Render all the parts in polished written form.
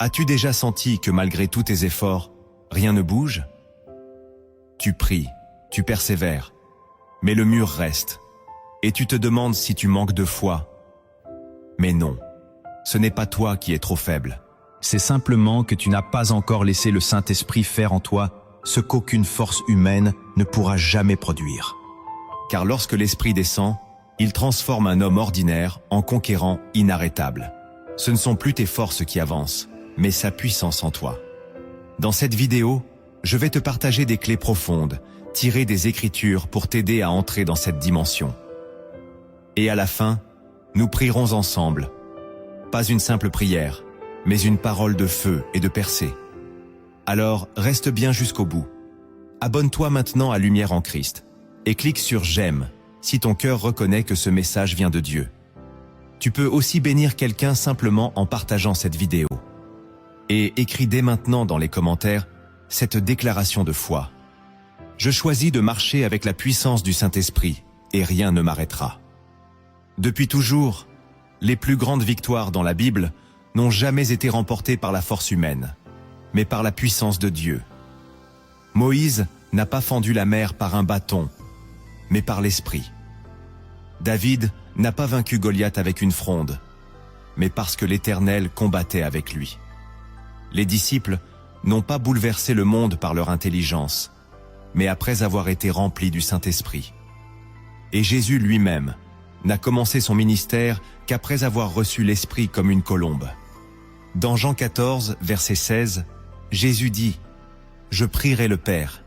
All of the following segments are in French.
As-tu déjà senti que malgré tous tes efforts, rien ne bouge? Tu pries, tu persévères, mais le mur reste, et tu te demandes si tu manques de foi. Mais non, ce n'est pas toi qui es trop faible. C'est simplement que tu n'as pas encore laissé le Saint-Esprit faire en toi ce qu'aucune force humaine ne pourra jamais produire. Car lorsque l'Esprit descend, il transforme un homme ordinaire en conquérant inarrêtable. Ce ne sont plus tes forces qui avancent, mais sa puissance en toi. Dans cette vidéo, je vais te partager des clés profondes, tirées des Écritures pour t'aider à entrer dans cette dimension. Et à la fin, nous prierons ensemble. Pas une simple prière, mais une parole de feu et de percée. Alors, reste bien jusqu'au bout. Abonne-toi maintenant à Lumière en Christ et clique sur « J'aime » si ton cœur reconnaît que ce message vient de Dieu. Tu peux aussi bénir quelqu'un simplement en partageant cette vidéo. Et écris dès maintenant dans les commentaires cette déclaration de foi. Je choisis de marcher avec la puissance du Saint-Esprit et rien ne m'arrêtera. Depuis toujours, les plus grandes victoires dans la Bible n'ont jamais été remportées par la force humaine, mais par la puissance de Dieu. Moïse n'a pas fendu la mer par un bâton, mais par l'Esprit. David n'a pas vaincu Goliath avec une fronde, mais parce que l'Éternel combattait avec lui. Les disciples n'ont pas bouleversé le monde par leur intelligence, mais après avoir été remplis du Saint-Esprit. Et Jésus lui-même n'a commencé son ministère qu'après avoir reçu l'Esprit comme une colombe. Dans Jean 14, verset 16, Jésus dit « Je prierai le Père,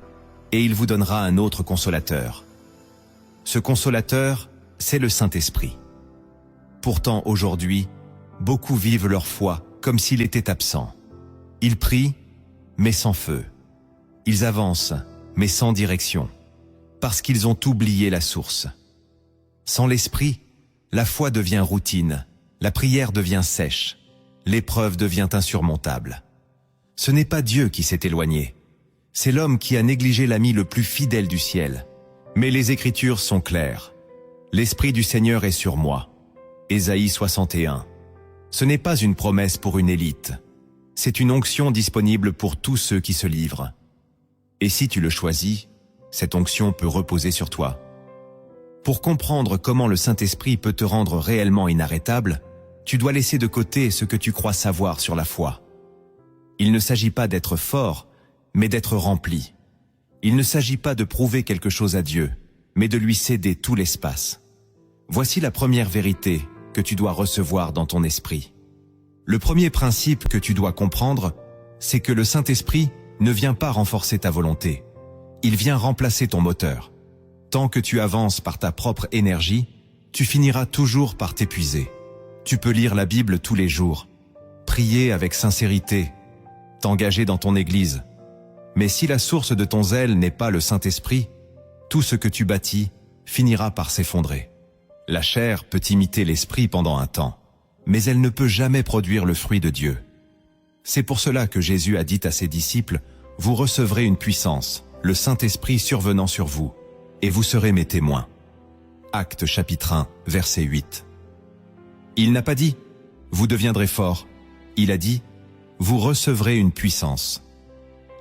et il vous donnera un autre consolateur. » Ce consolateur, c'est le Saint-Esprit. Pourtant, aujourd'hui, beaucoup vivent leur foi comme s'il était absent. Ils prient, mais sans feu. Ils avancent, mais sans direction, parce qu'ils ont oublié la source. Sans l'Esprit, la foi devient routine, la prière devient sèche, l'épreuve devient insurmontable. Ce n'est pas Dieu qui s'est éloigné, c'est l'homme qui a négligé l'ami le plus fidèle du ciel. Mais les Écritures sont claires. L'Esprit du Seigneur est sur moi. Ésaïe 61. Ce n'est pas une promesse pour une élite. C'est une onction disponible pour tous ceux qui se livrent. Et si tu le choisis, cette onction peut reposer sur toi. Pour comprendre comment le Saint-Esprit peut te rendre réellement inarrêtable, tu dois laisser de côté ce que tu crois savoir sur la foi. Il ne s'agit pas d'être fort, mais d'être rempli. Il ne s'agit pas de prouver quelque chose à Dieu, mais de lui céder tout l'espace. Voici la première vérité que tu dois recevoir dans ton esprit. Le premier principe que tu dois comprendre, c'est que le Saint-Esprit ne vient pas renforcer ta volonté. Il vient remplacer ton moteur. Tant que tu avances par ta propre énergie, tu finiras toujours par t'épuiser. Tu peux lire la Bible tous les jours, prier avec sincérité, t'engager dans ton église. Mais si la source de ton zèle n'est pas le Saint-Esprit, tout ce que tu bâtis finira par s'effondrer. La chair peut imiter l'esprit pendant un temps, mais elle ne peut jamais produire le fruit de Dieu. C'est pour cela que Jésus a dit à ses disciples, « Vous recevrez une puissance, le Saint-Esprit survenant sur vous, et vous serez mes témoins. » Actes chapitre 1, verset 8. Il n'a pas dit « Vous deviendrez forts ». Il a dit « Vous recevrez une puissance ».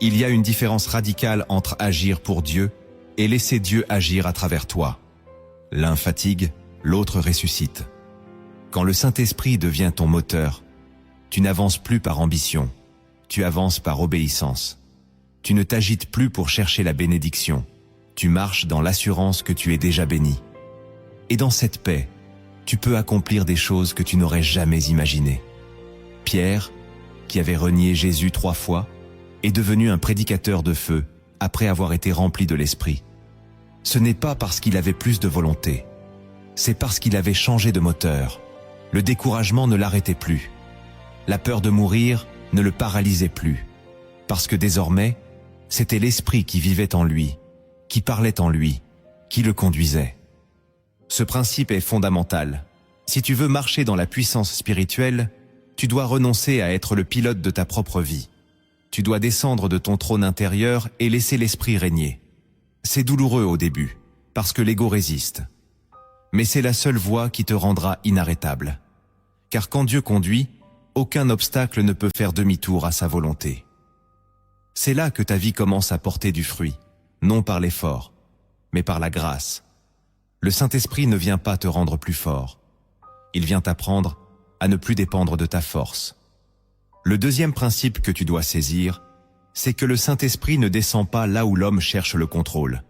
Il y a une différence radicale entre agir pour Dieu et laisser Dieu agir à travers toi. L'un fatigue, l'autre ressuscite. Quand le Saint-Esprit devient ton moteur, tu n'avances plus par ambition, tu avances par obéissance. Tu ne t'agites plus pour chercher la bénédiction, tu marches dans l'assurance que tu es déjà béni. Et dans cette paix, tu peux accomplir des choses que tu n'aurais jamais imaginées. Pierre, qui avait renié Jésus 3 fois, est devenu un prédicateur de feu après avoir été rempli de l'Esprit. Ce n'est pas parce qu'il avait plus de volonté, c'est parce qu'il avait changé de moteur. Le découragement ne l'arrêtait plus. La peur de mourir ne le paralysait plus, parce que désormais, c'était l'Esprit qui vivait en lui, qui parlait en lui, qui le conduisait. Ce principe est fondamental. Si tu veux marcher dans la puissance spirituelle, tu dois renoncer à être le pilote de ta propre vie. Tu dois descendre de ton trône intérieur et laisser l'Esprit régner. C'est douloureux au début, parce que l'ego résiste. Mais c'est la seule voie qui te rendra inarrêtable. Car quand Dieu conduit, aucun obstacle ne peut faire demi-tour à sa volonté. C'est là que ta vie commence à porter du fruit, non par l'effort, mais par la grâce. Le Saint-Esprit ne vient pas te rendre plus fort. Il vient t'apprendre à ne plus dépendre de ta force. Le deuxième principe que tu dois saisir, c'est que le Saint-Esprit ne descend pas là où l'homme cherche le contrôle,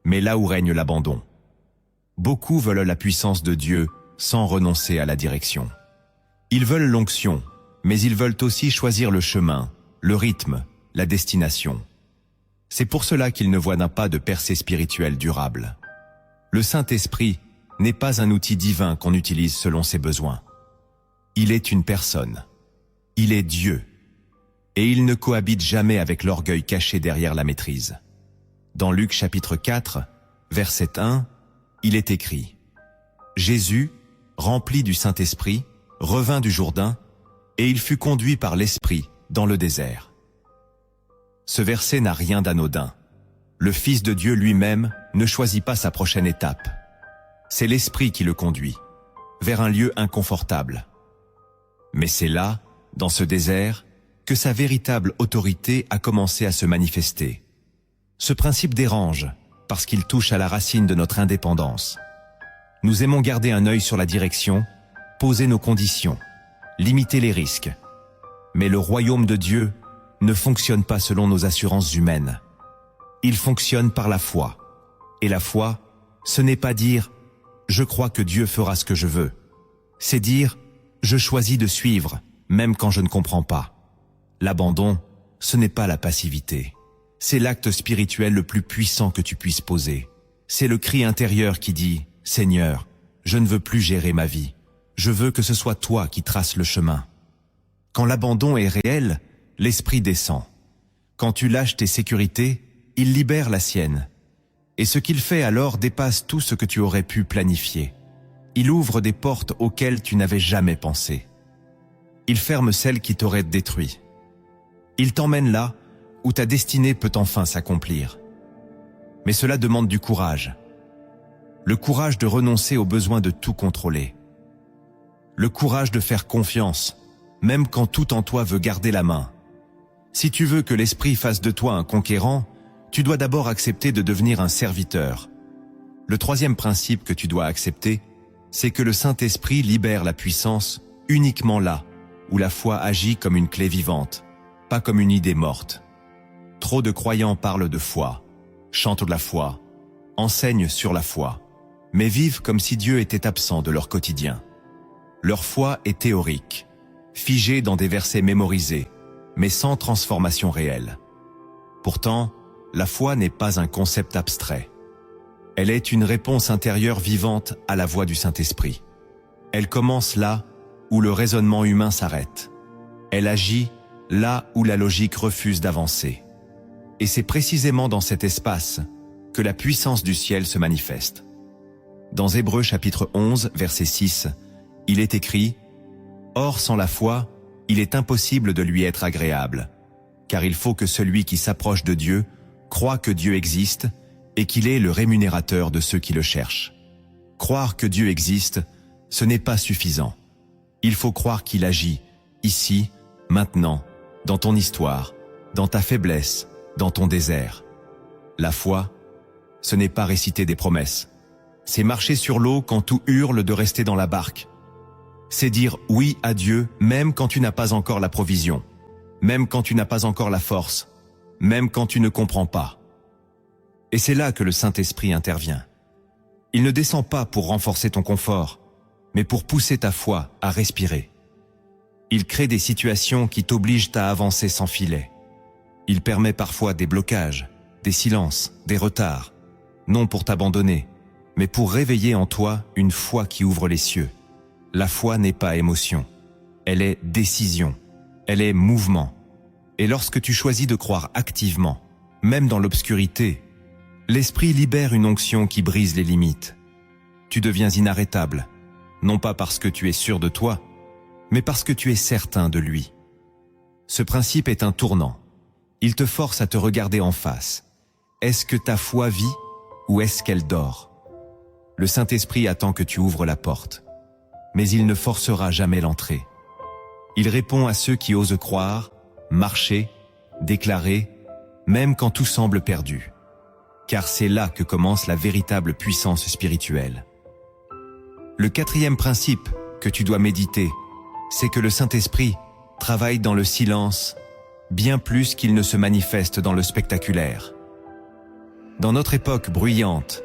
mais là où règne l'abandon. Beaucoup veulent la puissance de Dieu sans renoncer à la direction. Ils veulent l'onction, mais ils veulent aussi choisir le chemin, le rythme, la destination. C'est pour cela qu'ils ne voient pas de percée spirituelle durable. Le Saint-Esprit n'est pas un outil divin qu'on utilise selon ses besoins. Il est une personne. Il est Dieu. Et il ne cohabite jamais avec l'orgueil caché derrière la maîtrise. Dans Luc chapitre 4, verset 1, il est écrit « Jésus, rempli du Saint-Esprit, revint du Jourdain, et il fut conduit par l'Esprit dans le désert. » Ce verset n'a rien d'anodin. Le Fils de Dieu lui-même ne choisit pas sa prochaine étape. C'est l'Esprit qui le conduit, vers un lieu inconfortable. Mais c'est là, dans ce désert, que sa véritable autorité a commencé à se manifester. Ce principe dérange, parce qu'il touche à la racine de notre indépendance. Nous aimons garder un œil sur la direction, poser nos conditions, limiter les risques. Mais le royaume de Dieu ne fonctionne pas selon nos assurances humaines. Il fonctionne par la foi. Et la foi, ce n'est pas dire « je crois que Dieu fera ce que je veux ». C'est dire « je choisis de suivre, même quand je ne comprends pas ». L'abandon, ce n'est pas la passivité. C'est l'acte spirituel le plus puissant que tu puisses poser. C'est le cri intérieur qui dit « Seigneur, je ne veux plus gérer ma vie. Je veux que ce soit toi qui traces le chemin. » Quand l'abandon est réel, l'esprit descend. Quand tu lâches tes sécurités, il libère la sienne. Et ce qu'il fait alors dépasse tout ce que tu aurais pu planifier. Il ouvre des portes auxquelles tu n'avais jamais pensé. Il ferme celles qui t'auraient détruit. Il t'emmène là où ta destinée peut enfin s'accomplir. Mais cela demande du courage. Le courage de renoncer au besoin de tout contrôler. Le courage de faire confiance, même quand tout en toi veut garder la main. Si tu veux que l'esprit fasse de toi un conquérant, tu dois d'abord accepter de devenir un serviteur. Le troisième principe que tu dois accepter, c'est que le Saint-Esprit libère la puissance uniquement là où la foi agit comme une clé vivante, pas comme une idée morte. Trop de croyants parlent de foi, chantent de la foi, enseignent sur la foi, mais vivent comme si Dieu était absent de leur quotidien. Leur foi est théorique, figée dans des versets mémorisés, mais sans transformation réelle. Pourtant, la foi n'est pas un concept abstrait. Elle est une réponse intérieure vivante à la voix du Saint-Esprit. Elle commence là où le raisonnement humain s'arrête. Elle agit là où la logique refuse d'avancer. Et c'est précisément dans cet espace que la puissance du ciel se manifeste. Dans Hébreux chapitre 11, verset 6, il est écrit « Or sans la foi, il est impossible de lui être agréable, car il faut que celui qui s'approche de Dieu croit que Dieu existe et qu'il est le rémunérateur de ceux qui le cherchent. Croire que Dieu existe, ce n'est pas suffisant. Il faut croire qu'il agit, ici, maintenant, dans ton histoire, dans ta faiblesse, dans ton désert. La foi, ce n'est pas réciter des promesses. C'est marcher sur l'eau quand tout hurle de rester dans la barque. C'est dire oui à Dieu même quand tu n'as pas encore la provision, même quand tu n'as pas encore la force, même quand tu ne comprends pas. Et c'est là que le Saint-Esprit intervient. Il ne descend pas pour renforcer ton confort, mais pour pousser ta foi à respirer. Il crée des situations qui t'obligent à avancer sans filet. Il permet parfois des blocages, des silences, des retards, non pour t'abandonner, mais pour réveiller en toi une foi qui ouvre les cieux. La foi n'est pas émotion, elle est décision, elle est mouvement. Et lorsque tu choisis de croire activement, même dans l'obscurité, l'Esprit libère une onction qui brise les limites. Tu deviens inarrêtable, non pas parce que tu es sûr de toi, mais parce que tu es certain de lui. Ce principe est un tournant. Il te force à te regarder en face. Est-ce que ta foi vit ou est-ce qu'elle dort? Le Saint-Esprit attend que tu ouvres la porte, mais il ne forcera jamais l'entrée. Il répond à ceux qui osent croire, marcher, déclarer, même quand tout semble perdu. Car c'est là que commence la véritable puissance spirituelle. Le quatrième principe que tu dois méditer, c'est que le Saint-Esprit travaille dans le silence, bien plus qu'il ne se manifeste dans le spectaculaire. Dans notre époque bruyante,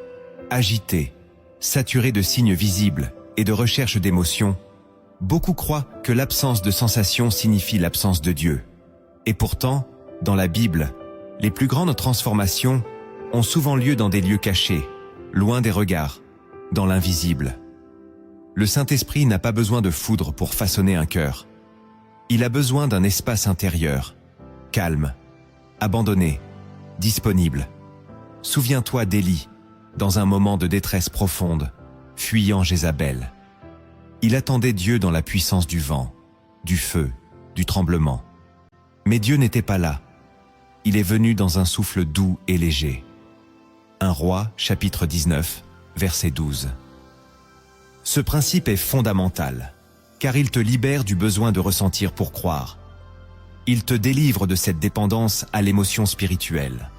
agitée, saturée de signes visibles et de recherche d'émotions, beaucoup croient que l'absence de sensation signifie l'absence de Dieu. Et pourtant, dans la Bible, les plus grandes transformations ont souvent lieu dans des lieux cachés, loin des regards, dans l'invisible. Le Saint-Esprit n'a pas besoin de foudre pour façonner un cœur. Il a besoin d'un espace intérieur, calme, abandonné, disponible. Souviens-toi d'Élie, dans un moment de détresse profonde, fuyant Jézabel. Il attendait Dieu dans la puissance du vent, du feu, du tremblement. Mais Dieu n'était pas là. Il est venu dans un souffle doux et léger. 1 Roi, chapitre 19, verset 12. Ce principe est fondamental, car il te libère du besoin de ressentir pour croire. Il te délivre de cette dépendance à l'émotion spirituelle.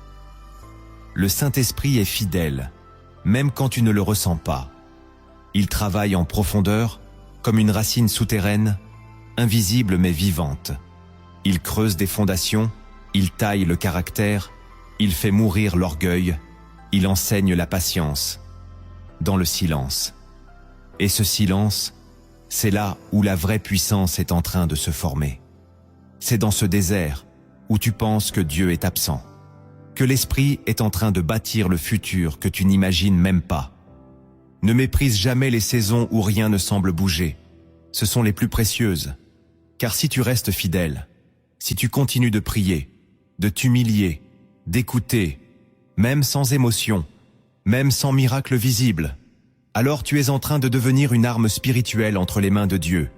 Le Saint-Esprit est fidèle, même quand tu ne le ressens pas. Il travaille en profondeur, comme une racine souterraine, invisible mais vivante. Il creuse des fondations, il taille le caractère, il fait mourir l'orgueil, il enseigne la patience, dans le silence. Et ce silence, c'est là où la vraie puissance est en train de se former. C'est dans ce désert où tu penses que Dieu est absent, que l'Esprit est en train de bâtir le futur que tu n'imagines même pas. Ne méprise jamais les saisons où rien ne semble bouger. Ce sont les plus précieuses. Car si tu restes fidèle, si tu continues de prier, de t'humilier, d'écouter, même sans émotion, même sans miracle visible, alors tu es en train de devenir une arme spirituelle entre les mains de Dieu.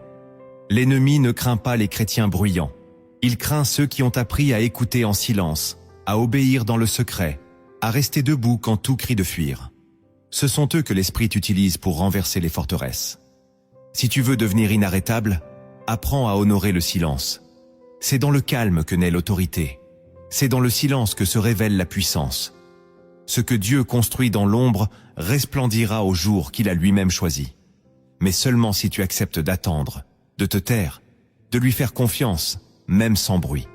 L'ennemi ne craint pas les chrétiens bruyants. Il craint ceux qui ont appris à écouter en silence, à obéir dans le secret, à rester debout quand tout crie de fuir. Ce sont eux que l'Esprit utilise pour renverser les forteresses. Si tu veux devenir inarrêtable, apprends à honorer le silence. C'est dans le calme que naît l'autorité. C'est dans le silence que se révèle la puissance. Ce que Dieu construit dans l'ombre resplendira au jour qu'il a lui-même choisi. Mais seulement si tu acceptes d'attendre, de te taire, de lui faire confiance, même sans bruit.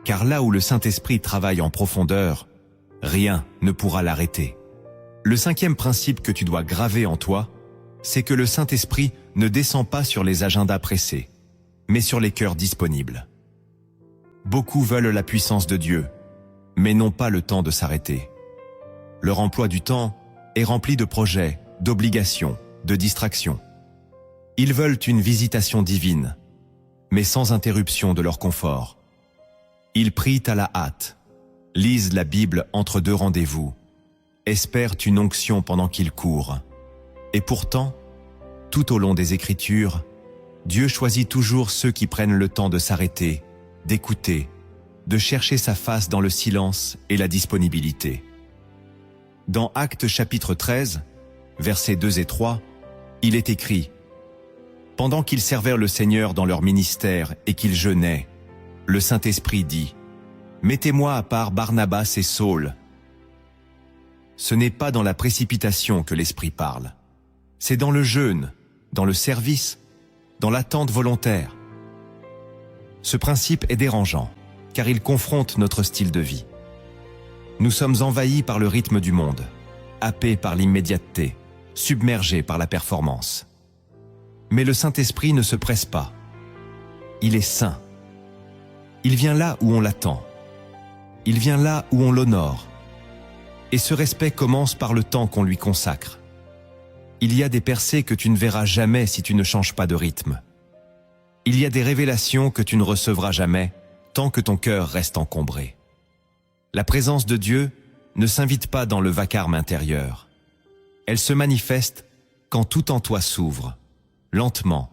Car là où le Saint-Esprit travaille en profondeur, rien ne pourra l'arrêter. Le cinquième principe que tu dois graver en toi, c'est que le Saint-Esprit ne descend pas sur les agendas pressés, mais sur les cœurs disponibles. Beaucoup veulent la puissance de Dieu, mais n'ont pas le temps de s'arrêter. Leur emploi du temps est rempli de projets, d'obligations, de distractions. Ils veulent une visitation divine, mais sans interruption de leur confort. Ils prient à la hâte, lisent la Bible entre deux rendez-vous, espèrent une onction pendant qu'ils courent. Et pourtant, tout au long des Écritures, Dieu choisit toujours ceux qui prennent le temps de s'arrêter, d'écouter, de chercher sa face dans le silence et la disponibilité. Dans Actes chapitre 13, versets 2 et 3, il est écrit « Pendant qu'ils servèrent le Seigneur dans leur ministère et qu'ils jeûnaient, le Saint-Esprit dit « Mettez-moi à part Barnabas et Saul. » Ce n'est pas dans la précipitation que l'Esprit parle. C'est dans le jeûne, dans le service, dans l'attente volontaire. Ce principe est dérangeant, car il confronte notre style de vie. Nous sommes envahis par le rythme du monde, happés par l'immédiateté, submergés par la performance. Mais le Saint-Esprit ne se presse pas. Il est saint. Il vient là où on l'attend. Il vient là où on l'honore. Et ce respect commence par le temps qu'on lui consacre. Il y a des percées que tu ne verras jamais si tu ne changes pas de rythme. Il y a des révélations que tu ne recevras jamais tant que ton cœur reste encombré. La présence de Dieu ne s'invite pas dans le vacarme intérieur. Elle se manifeste quand tout en toi s'ouvre, lentement,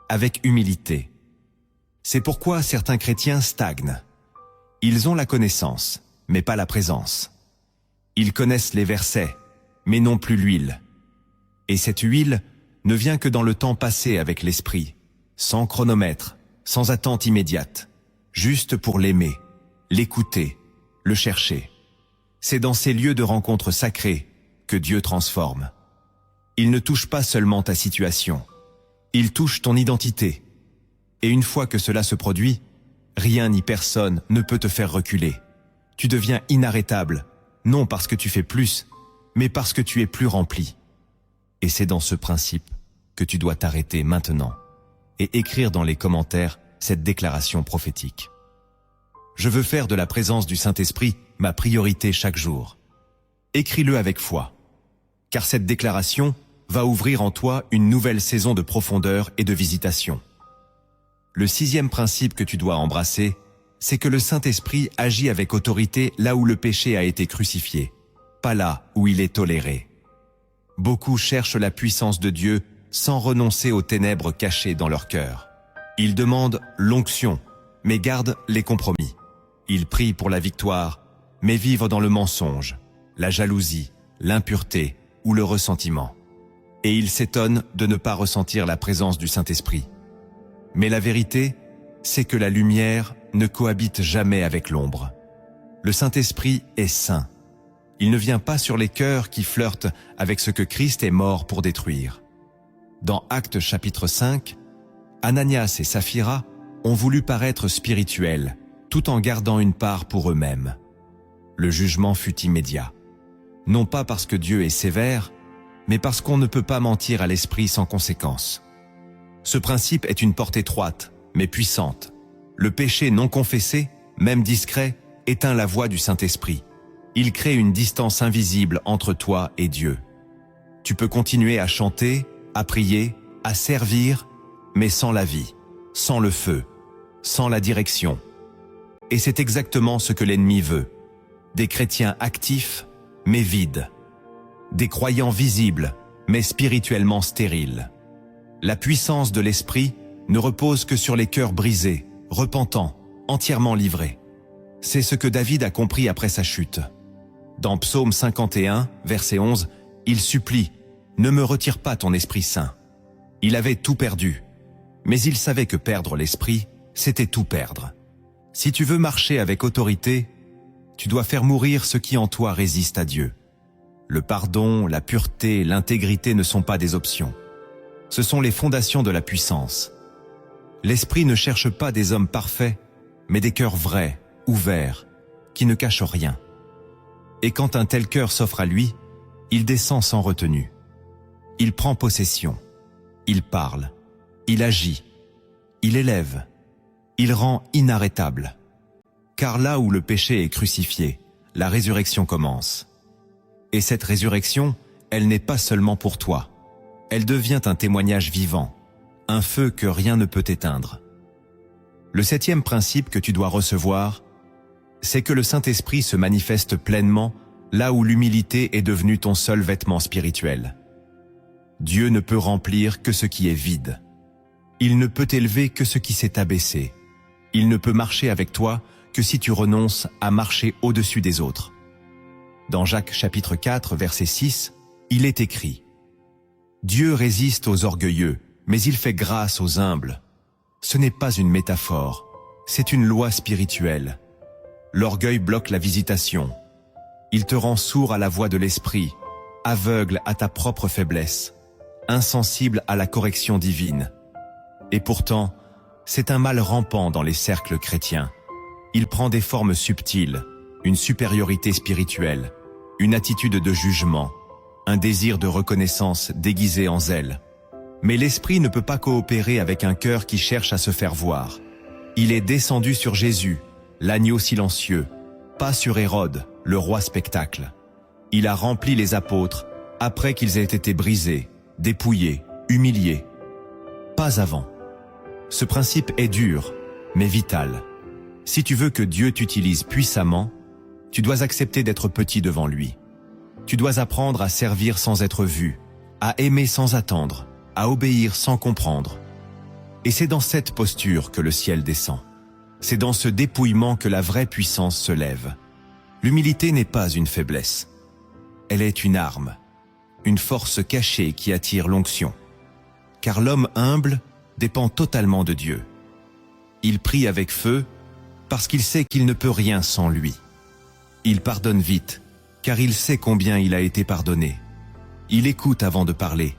avec humilité. C'est pourquoi certains chrétiens stagnent. Ils ont la connaissance, mais pas la présence. Ils connaissent les versets, mais non plus l'huile. Et cette huile ne vient que dans le temps passé avec l'Esprit, sans chronomètre, sans attente immédiate, juste pour l'aimer, l'écouter, le chercher. C'est dans ces lieux de rencontre sacrés que Dieu transforme. Il ne touche pas seulement ta situation, il touche ton identité. Et une fois que cela se produit, rien ni personne ne peut te faire reculer. Tu deviens inarrêtable, non parce que tu fais plus, mais parce que tu es plus rempli. Et c'est dans ce principe que tu dois t'arrêter maintenant et écrire dans les commentaires cette déclaration prophétique. Je veux faire de la présence du Saint-Esprit ma priorité chaque jour. Écris-le avec foi, car cette déclaration va ouvrir en toi une nouvelle saison de profondeur et de visitation. Le 6e principe que tu dois embrasser, c'est que le Saint-Esprit agit avec autorité là où le péché a été crucifié, pas là où il est toléré. Beaucoup cherchent la puissance de Dieu sans renoncer aux ténèbres cachées dans leur cœur. Ils demandent l'onction, mais gardent les compromis. Ils prient pour la victoire, mais vivent dans le mensonge, la jalousie, l'impureté ou le ressentiment. Et ils s'étonnent de ne pas ressentir la présence du Saint-Esprit. Mais la vérité, c'est que la lumière ne cohabite jamais avec l'ombre. Le Saint-Esprit est saint. Il ne vient pas sur les cœurs qui flirtent avec ce que Christ est mort pour détruire. Dans Actes chapitre 5, Ananias et Saphira ont voulu paraître spirituels, tout en gardant une part pour eux-mêmes. Le jugement fut immédiat. Non pas parce que Dieu est sévère, mais parce qu'on ne peut pas mentir à l'esprit sans conséquence. Ce principe est une porte étroite, mais puissante. Le péché non confessé, même discret, éteint la voix du Saint-Esprit. Il crée une distance invisible entre toi et Dieu. Tu peux continuer à chanter, à prier, à servir, mais sans la vie, sans le feu, sans la direction. Et c'est exactement ce que l'ennemi veut. Des chrétiens actifs, mais vides. Des croyants visibles, mais spirituellement stériles. La puissance de l'Esprit ne repose que sur les cœurs brisés, repentants, entièrement livrés. C'est ce que David a compris après sa chute. Dans Psaume 51, verset 11, il supplie « Ne me retire pas ton Esprit Saint ». Il avait tout perdu, mais il savait que perdre l'Esprit, c'était tout perdre. Si tu veux marcher avec autorité, tu dois faire mourir ce qui en toi résiste à Dieu. Le pardon, la pureté, l'intégrité ne sont pas des options. Ce sont les fondations de la puissance. L'Esprit ne cherche pas des hommes parfaits, mais des cœurs vrais, ouverts, qui ne cachent rien. Et quand un tel cœur s'offre à lui, il descend sans retenue. Il prend possession, il parle, il agit, il élève, il rend inarrêtable. Car là où le péché est crucifié, la résurrection commence. Et cette résurrection, elle n'est pas seulement pour toi. Elle devient un témoignage vivant, un feu que rien ne peut éteindre. Le 7e principe que tu dois recevoir, c'est que le Saint-Esprit se manifeste pleinement là où l'humilité est devenue ton seul vêtement spirituel. Dieu ne peut remplir que ce qui est vide. Il ne peut élever que ce qui s'est abaissé. Il ne peut marcher avec toi que si tu renonces à marcher au-dessus des autres. Dans Jacques chapitre 4, verset 6, il est écrit « Dieu résiste aux orgueilleux, mais il fait grâce aux humbles. » Ce n'est pas une métaphore, c'est une loi spirituelle. L'orgueil bloque la visitation. Il te rend sourd à la voix de l'esprit, aveugle à ta propre faiblesse, insensible à la correction divine. Et pourtant, c'est un mal rampant dans les cercles chrétiens. Il prend des formes subtiles, une supériorité spirituelle, une attitude de jugement, un désir de reconnaissance déguisé en zèle. Mais l'esprit ne peut pas coopérer avec un cœur qui cherche à se faire voir. Il est descendu sur Jésus, l'agneau silencieux, pas sur Hérode, le roi spectacle. Il a rempli les apôtres après qu'ils aient été brisés, dépouillés, humiliés. Pas avant. Ce principe est dur, mais vital. Si tu veux que Dieu t'utilise puissamment, tu dois accepter d'être petit devant lui. Tu dois apprendre à servir sans être vu, à aimer sans attendre, à obéir sans comprendre. Et c'est dans cette posture que le ciel descend. C'est dans ce dépouillement que la vraie puissance se lève. L'humilité n'est pas une faiblesse. Elle est une arme, une force cachée qui attire l'onction. Car l'homme humble dépend totalement de Dieu. Il prie avec feu parce qu'il sait qu'il ne peut rien sans lui. Il pardonne vite car il sait combien il a été pardonné. Il écoute avant de parler.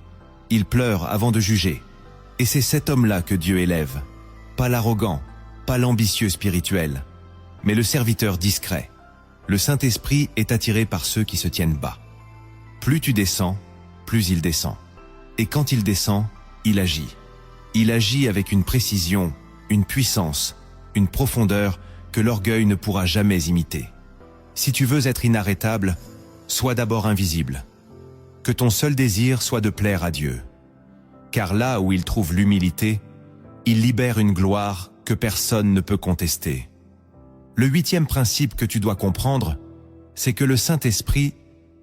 Il pleure avant de juger. Et c'est cet homme-là que Dieu élève. Pas l'arrogant, pas l'ambitieux spirituel, mais le serviteur discret. Le Saint-Esprit est attiré par ceux qui se tiennent bas. Plus tu descends, plus il descend. Et quand il descend, il agit. Il agit avec une précision, une puissance, une profondeur que l'orgueil ne pourra jamais imiter. Si tu veux être inarrêtable, sois d'abord invisible. Que ton seul désir soit de plaire à Dieu. Car là où il trouve l'humilité, il libère une gloire que personne ne peut contester. Le 8e principe que tu dois comprendre, c'est que le Saint-Esprit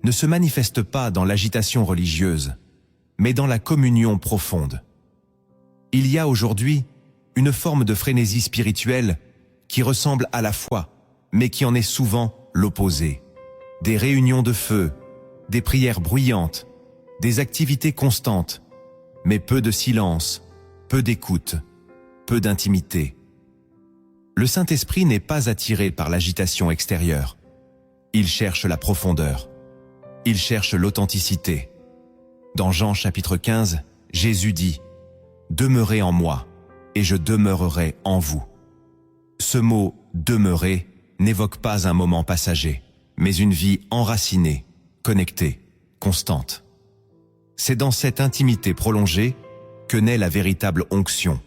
ne se manifeste pas dans l'agitation religieuse, mais dans la communion profonde. Il y a aujourd'hui une forme de frénésie spirituelle qui ressemble à la foi, mais qui en est souvent l'opposé. Des réunions de feu, des prières bruyantes, des activités constantes, mais peu de silence, peu d'écoute, peu d'intimité. Le Saint-Esprit n'est pas attiré par l'agitation extérieure. Il cherche la profondeur. Il cherche l'authenticité. Dans Jean chapitre 15, Jésus dit « Demeurez en moi, et je demeurerai en vous ». Ce mot « demeurer » n'évoque pas un moment passager, mais une vie enracinée, connectée, constante. C'est dans cette intimité prolongée que naît la véritable onction.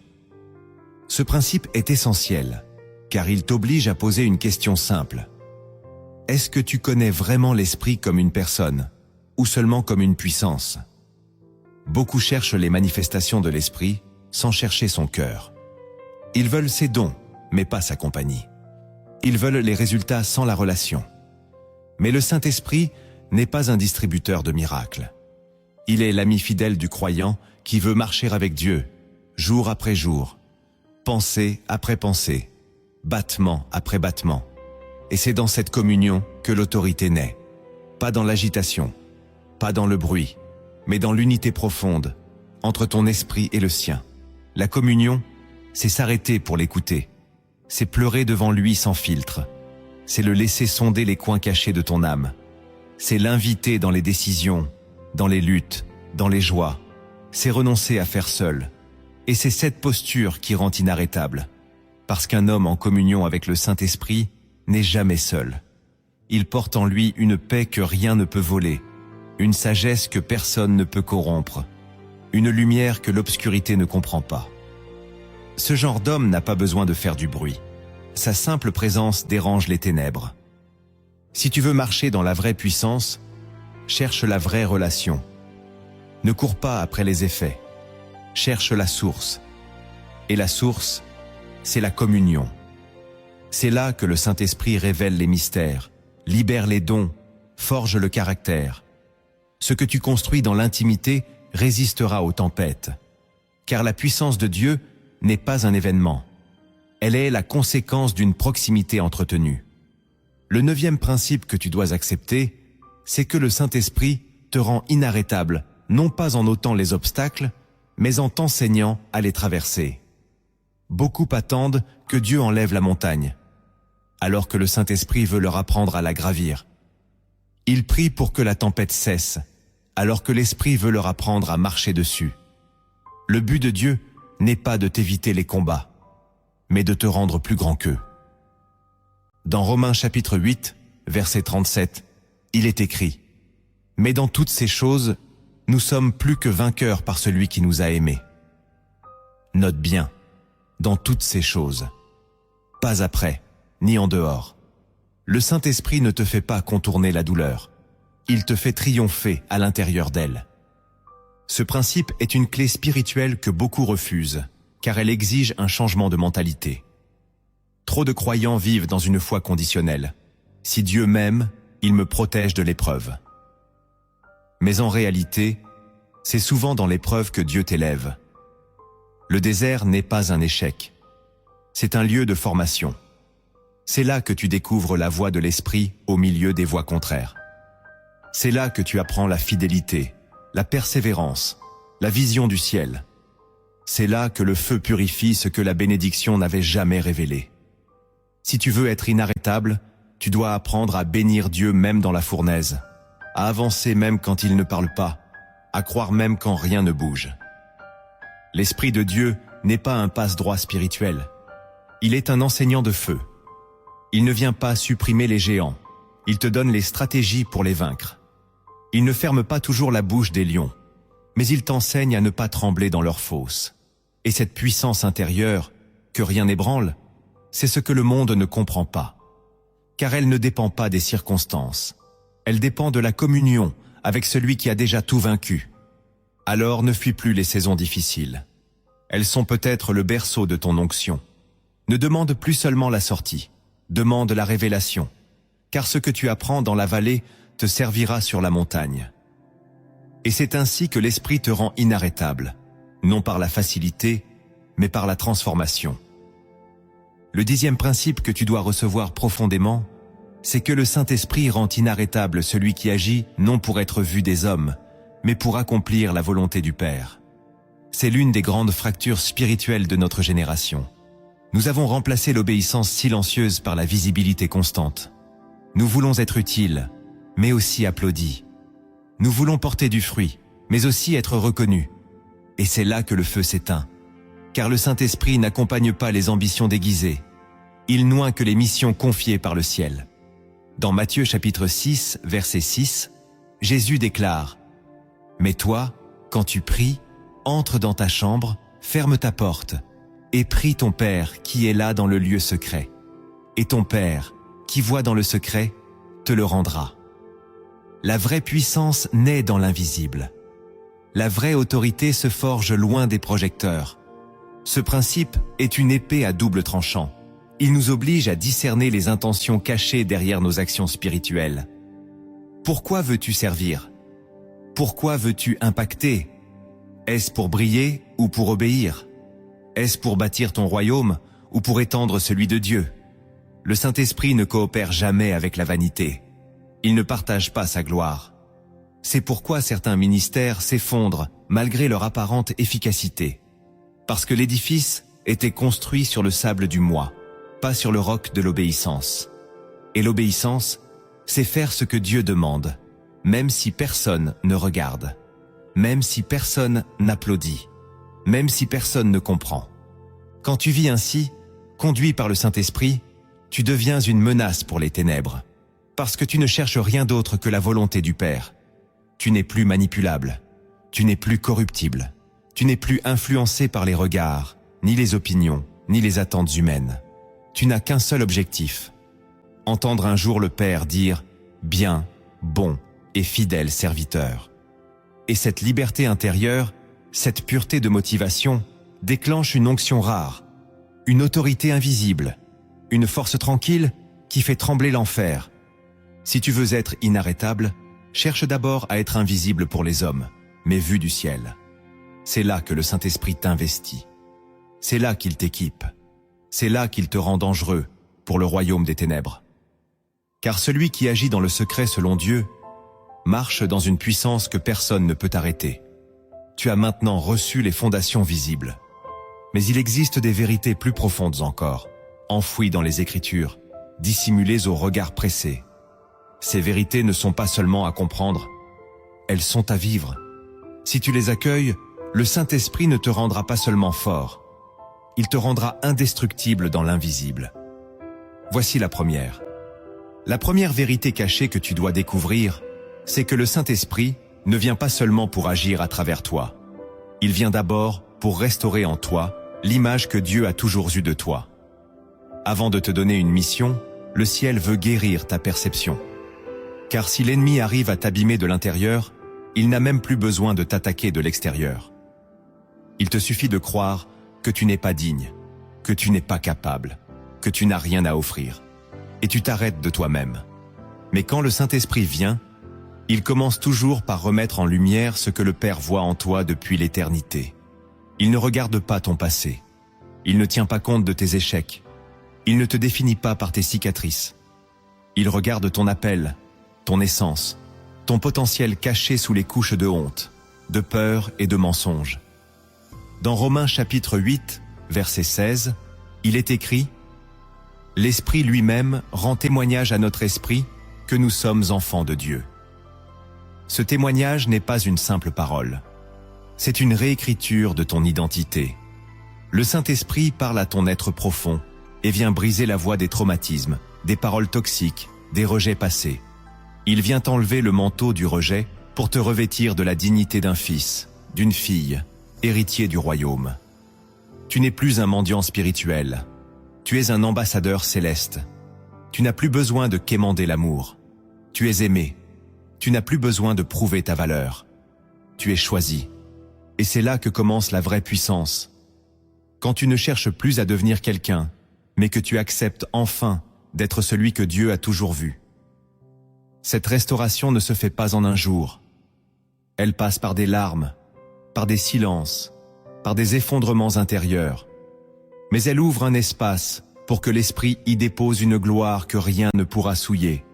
Ce principe est essentiel, car il t'oblige à poser une question simple. Est-ce que tu connais vraiment l'Esprit comme une personne, ou seulement comme une puissance? Beaucoup cherchent les manifestations de l'Esprit sans chercher son cœur. Ils veulent ses dons, mais pas sa compagnie. Ils veulent les résultats sans la relation. Mais le Saint-Esprit n'est pas un distributeur de miracles. Il est l'ami fidèle du croyant qui veut marcher avec Dieu, jour après jour, pensée après pensée, battement après battement. Et c'est dans cette communion que l'autorité naît. Pas dans l'agitation, pas dans le bruit, mais dans l'unité profonde, entre ton esprit et le sien. La communion, c'est s'arrêter pour l'écouter. C'est pleurer devant lui sans filtre. C'est le laisser sonder les coins cachés de ton âme. C'est l'inviter dans les décisions, dans les luttes, dans les joies. C'est renoncer à faire seul. Et c'est cette posture qui rend inarrêtable. Parce qu'un homme en communion avec le Saint-Esprit n'est jamais seul. Il porte en lui une paix que rien ne peut voler, une sagesse que personne ne peut corrompre, une lumière que l'obscurité ne comprend pas. Ce genre d'homme n'a pas besoin de faire du bruit. Sa simple présence dérange les ténèbres. Si tu veux marcher dans la vraie puissance, cherche la vraie relation. Ne cours pas après les effets. Cherche la source. Et la source, c'est la communion. C'est là que le Saint-Esprit révèle les mystères, libère les dons, forge le caractère. Ce que tu construis dans l'intimité résistera aux tempêtes. Car la puissance de Dieu n'est pas un événement. Elle est la conséquence d'une proximité entretenue. Le 9e principe que tu dois accepter, c'est que le Saint-Esprit te rend inarrêtable, non pas en ôtant les obstacles, mais en t'enseignant à les traverser. Beaucoup attendent que Dieu enlève la montagne, alors que le Saint-Esprit veut leur apprendre à la gravir. Ils prient pour que la tempête cesse, alors que l'Esprit veut leur apprendre à marcher dessus. Le but de Dieu n'est pas de t'éviter les combats, mais de te rendre plus grand qu'eux. Dans Romains chapitre 8, verset 37, il est écrit « Mais dans toutes ces choses, nous sommes plus que vainqueurs par celui qui nous a aimés. » Note bien, dans toutes ces choses. Pas après, ni en dehors. Le Saint-Esprit ne te fait pas contourner la douleur. Il te fait triompher à l'intérieur d'elle. Ce principe est une clé spirituelle que beaucoup refusent, car elle exige un changement de mentalité. Trop de croyants vivent dans une foi conditionnelle. Si Dieu m'aime, il me protège de l'épreuve. Mais en réalité, c'est souvent dans l'épreuve que Dieu t'élève. Le désert n'est pas un échec. C'est un lieu de formation. C'est là que tu découvres la voie de l'esprit au milieu des voies contraires. C'est là que tu apprends la fidélité, la persévérance, la vision du ciel. C'est là que le feu purifie ce que la bénédiction n'avait jamais révélé. Si tu veux être inarrêtable, tu dois apprendre à bénir Dieu même dans la fournaise, à avancer même quand il ne parle pas, à croire même quand rien ne bouge. L'Esprit de Dieu n'est pas un passe-droit spirituel. Il est un enseignant de feu. Il ne vient pas supprimer les géants. Il te donne les stratégies pour les vaincre. Il ne ferme pas toujours la bouche des lions, mais il t'enseigne à ne pas trembler dans leurs fosses. Et cette puissance intérieure, que rien n'ébranle, c'est ce que le monde ne comprend pas. Car elle ne dépend pas des circonstances. Elle dépend de la communion avec celui qui a déjà tout vaincu. Alors ne fuis plus les saisons difficiles. Elles sont peut-être le berceau de ton onction. Ne demande plus seulement la sortie, demande la révélation. Car ce que tu apprends dans la vallée te servira sur la montagne. Et c'est ainsi que l'Esprit te rend inarrêtable, non par la facilité, mais par la transformation. Le 10e principe que tu dois recevoir profondément, c'est que le Saint-Esprit rend inarrêtable celui qui agit non pour être vu des hommes, mais pour accomplir la volonté du Père. C'est l'une des grandes fractures spirituelles de notre génération. Nous avons remplacé l'obéissance silencieuse par la visibilité constante. Nous voulons être utiles, mais aussi applaudis. Nous voulons porter du fruit, mais aussi être reconnus. Et c'est là que le feu s'éteint. Car le Saint-Esprit n'accompagne pas les ambitions déguisées. Il n'oint que les missions confiées par le ciel. Dans Matthieu chapitre 6, verset 6, Jésus déclare « Mais toi, quand tu pries, entre dans ta chambre, ferme ta porte, et prie ton Père qui est là dans le lieu secret. Et ton Père, qui voit dans le secret, te le rendra. » La vraie puissance naît dans l'invisible. La vraie autorité se forge loin des projecteurs. Ce principe est une épée à double tranchant. Il nous oblige à discerner les intentions cachées derrière nos actions spirituelles. Pourquoi veux-tu servir? Pourquoi veux-tu impacter? Est-ce pour briller ou pour obéir? Est-ce pour bâtir ton royaume ou pour étendre celui de Dieu? Le Saint-Esprit ne coopère jamais avec la vanité. Il ne partage pas sa gloire. C'est pourquoi certains ministères s'effondrent malgré leur apparente efficacité. Parce que l'édifice était construit sur le sable du moi, pas sur le roc de l'obéissance. Et l'obéissance, c'est faire ce que Dieu demande, même si personne ne regarde, même si personne n'applaudit, même si personne ne comprend. Quand tu vis ainsi, conduit par le Saint-Esprit, tu deviens une menace pour les ténèbres, parce que tu ne cherches rien d'autre que la volonté du Père. Tu n'es plus manipulable, tu n'es plus corruptible, tu n'es plus influencé par les regards, ni les opinions, ni les attentes humaines. Tu n'as qu'un seul objectif, entendre un jour le Père dire « bien, bon et fidèle serviteur ». Et cette liberté intérieure, cette pureté de motivation, déclenche une onction rare, une autorité invisible, une force tranquille qui fait trembler l'enfer. Si tu veux être inarrêtable, cherche d'abord à être invisible pour les hommes, mais vu du ciel. C'est là que le Saint-Esprit t'investit. C'est là qu'il t'équipe. C'est là qu'il te rend dangereux pour le royaume des ténèbres. Car celui qui agit dans le secret selon Dieu marche dans une puissance que personne ne peut arrêter. Tu as maintenant reçu les fondations visibles. Mais il existe des vérités plus profondes encore, enfouies dans les Écritures, dissimulées au regard pressé. Ces vérités ne sont pas seulement à comprendre, elles sont à vivre. Si tu les accueilles, le Saint-Esprit ne te rendra pas seulement fort, il te rendra indestructible dans l'invisible. Voici la première. La première vérité cachée que tu dois découvrir, c'est que le Saint-Esprit ne vient pas seulement pour agir à travers toi. Il vient d'abord pour restaurer en toi l'image que Dieu a toujours eue de toi. Avant de te donner une mission, le ciel veut guérir ta perception. Car si l'ennemi arrive à t'abîmer de l'intérieur, il n'a même plus besoin de t'attaquer de l'extérieur. Il te suffit de croire que tu n'es pas digne, que tu n'es pas capable, que tu n'as rien à offrir. Et tu t'arrêtes de toi-même. Mais quand le Saint-Esprit vient, il commence toujours par remettre en lumière ce que le Père voit en toi depuis l'éternité. Il ne regarde pas ton passé. Il ne tient pas compte de tes échecs. Il ne te définit pas par tes cicatrices. Il regarde ton appel, ton essence, ton potentiel caché sous les couches de honte, de peur et de mensonge. Dans Romains chapitre 8, verset 16, il est écrit « L'Esprit lui-même rend témoignage à notre esprit que nous sommes enfants de Dieu. » Ce témoignage n'est pas une simple parole. C'est une réécriture de ton identité. Le Saint-Esprit parle à ton être profond et vient briser la voie des traumatismes, des paroles toxiques, des rejets passés. Il vient enlever le manteau du rejet pour te revêtir de la dignité d'un fils, d'une fille, héritier du royaume. Tu n'es plus un mendiant spirituel. Tu es un ambassadeur céleste. Tu n'as plus besoin de quémander l'amour. Tu es aimé. Tu n'as plus besoin de prouver ta valeur. Tu es choisi. Et c'est là que commence la vraie puissance. Quand tu ne cherches plus à devenir quelqu'un, mais que tu acceptes enfin d'être celui que Dieu a toujours vu. Cette restauration ne se fait pas en un jour. Elle passe par des larmes, par des silences, par des effondrements intérieurs. Mais elle ouvre un espace pour que l'Esprit y dépose une gloire que rien ne pourra souiller.